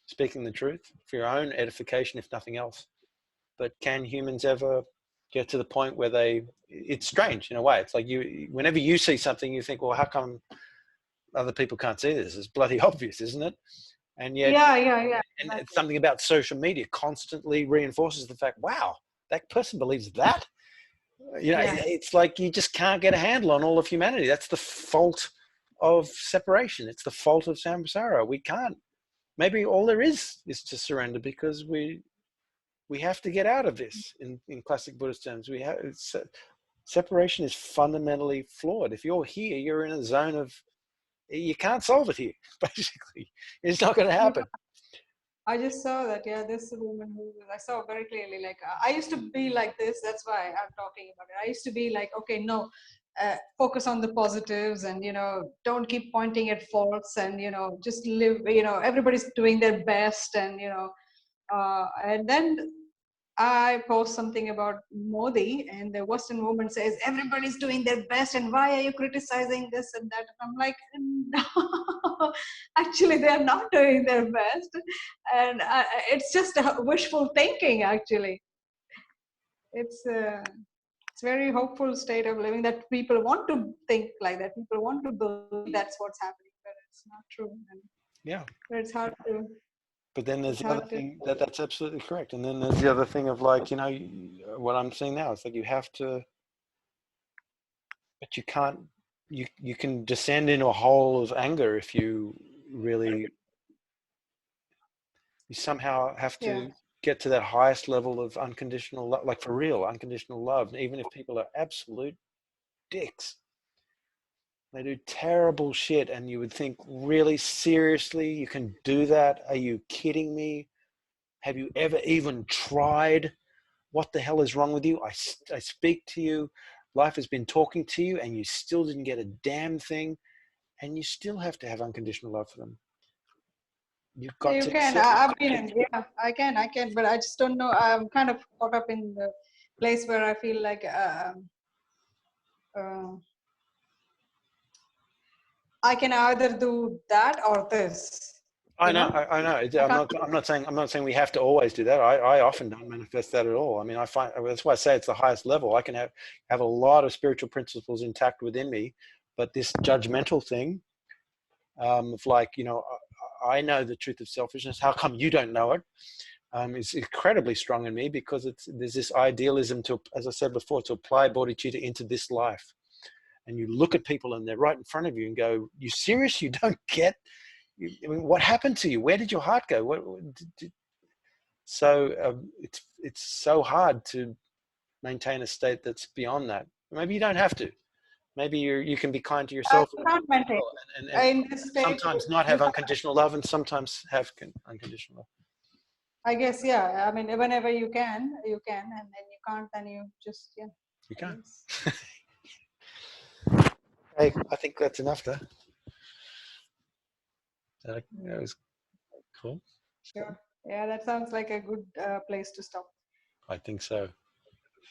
speaking the truth for your own edification, if nothing else. But can humans ever get to the point where it's strange in a way. It's like whenever you see something, you think, well, how come other people can't see this? It's bloody obvious, isn't it? And yet, Yeah. and Exactly. something about social media constantly reinforces the fact, wow, that person believes that. It's like you just can't get a handle on all of humanity. That's the fault of separation. It's the fault of samsara. We can't. Maybe all there is to surrender, because we have to get out of this. In classic Buddhist terms, separation is fundamentally flawed. If you're here, you're in a zone of, you can't solve it here. Basically, it's not going to happen. I just saw that, this woman who I saw very clearly, like, I used to be like this. That's why I'm talking about it. I used to be like, okay, no, focus on the positives and, don't keep pointing at faults and, just live, everybody's doing their best and, and then I post something about Modi, and the Western woman says everybody's doing their best, and why are you criticizing this and that? And I'm like, no, actually, they are not doing their best, and it's just a wishful thinking. Actually, it's very hopeful state of living that people want to think like that. People want to believe that's what's happening, but it's not true. And Yeah. but it's hard to. But then there's the other thing that's absolutely correct. And then there's the other thing of like, what I'm seeing now. It's like you have to but you can't, you can descend into a hole of anger if you really, you somehow have Yeah. to get to that highest level of unconditional love, like for real unconditional love, even if people are absolute dicks. They do terrible shit, and you would think, really, seriously, you can do that? Are you kidding me? Have you ever even tried? What the hell is wrong with you? I speak to you. Life has been talking to you, and you still didn't get a damn thing, and you still have to have unconditional love for them. You've got You to can. accept. I mean, yeah, I can, but I just don't know. I'm kind of caught up in the place where I feel like uh, I can either do that or this. I You know, know, I know. I I'm can't. not. I'm not saying we have to always do that. I often don't manifest that at all. I mean, I find that's why I say it's the highest level. I can have a lot of spiritual principles intact within me, but this judgmental thing, of like, I know the truth of selfishness. How come you don't know it? Is incredibly strong in me because there's this idealism to, as I said before, to apply bodhicitta into this life. And you look at people and they're right in front of you and go, "You serious? You don't get? I mean, what happened to you? Where did your heart go?" So it's so hard to maintain a state that's beyond that. Maybe you don't have to. Maybe you can be kind to yourself You can't maintain and in this state. sometimes not You have can't, unconditional love and sometimes have unconditional love. I guess, yeah. I mean, whenever you can, and then you can't, then you just, yeah. You I can't. guess. Hey, I think that's enough, though. That was cool. Sure. Yeah, that sounds like a good place to stop. I think so.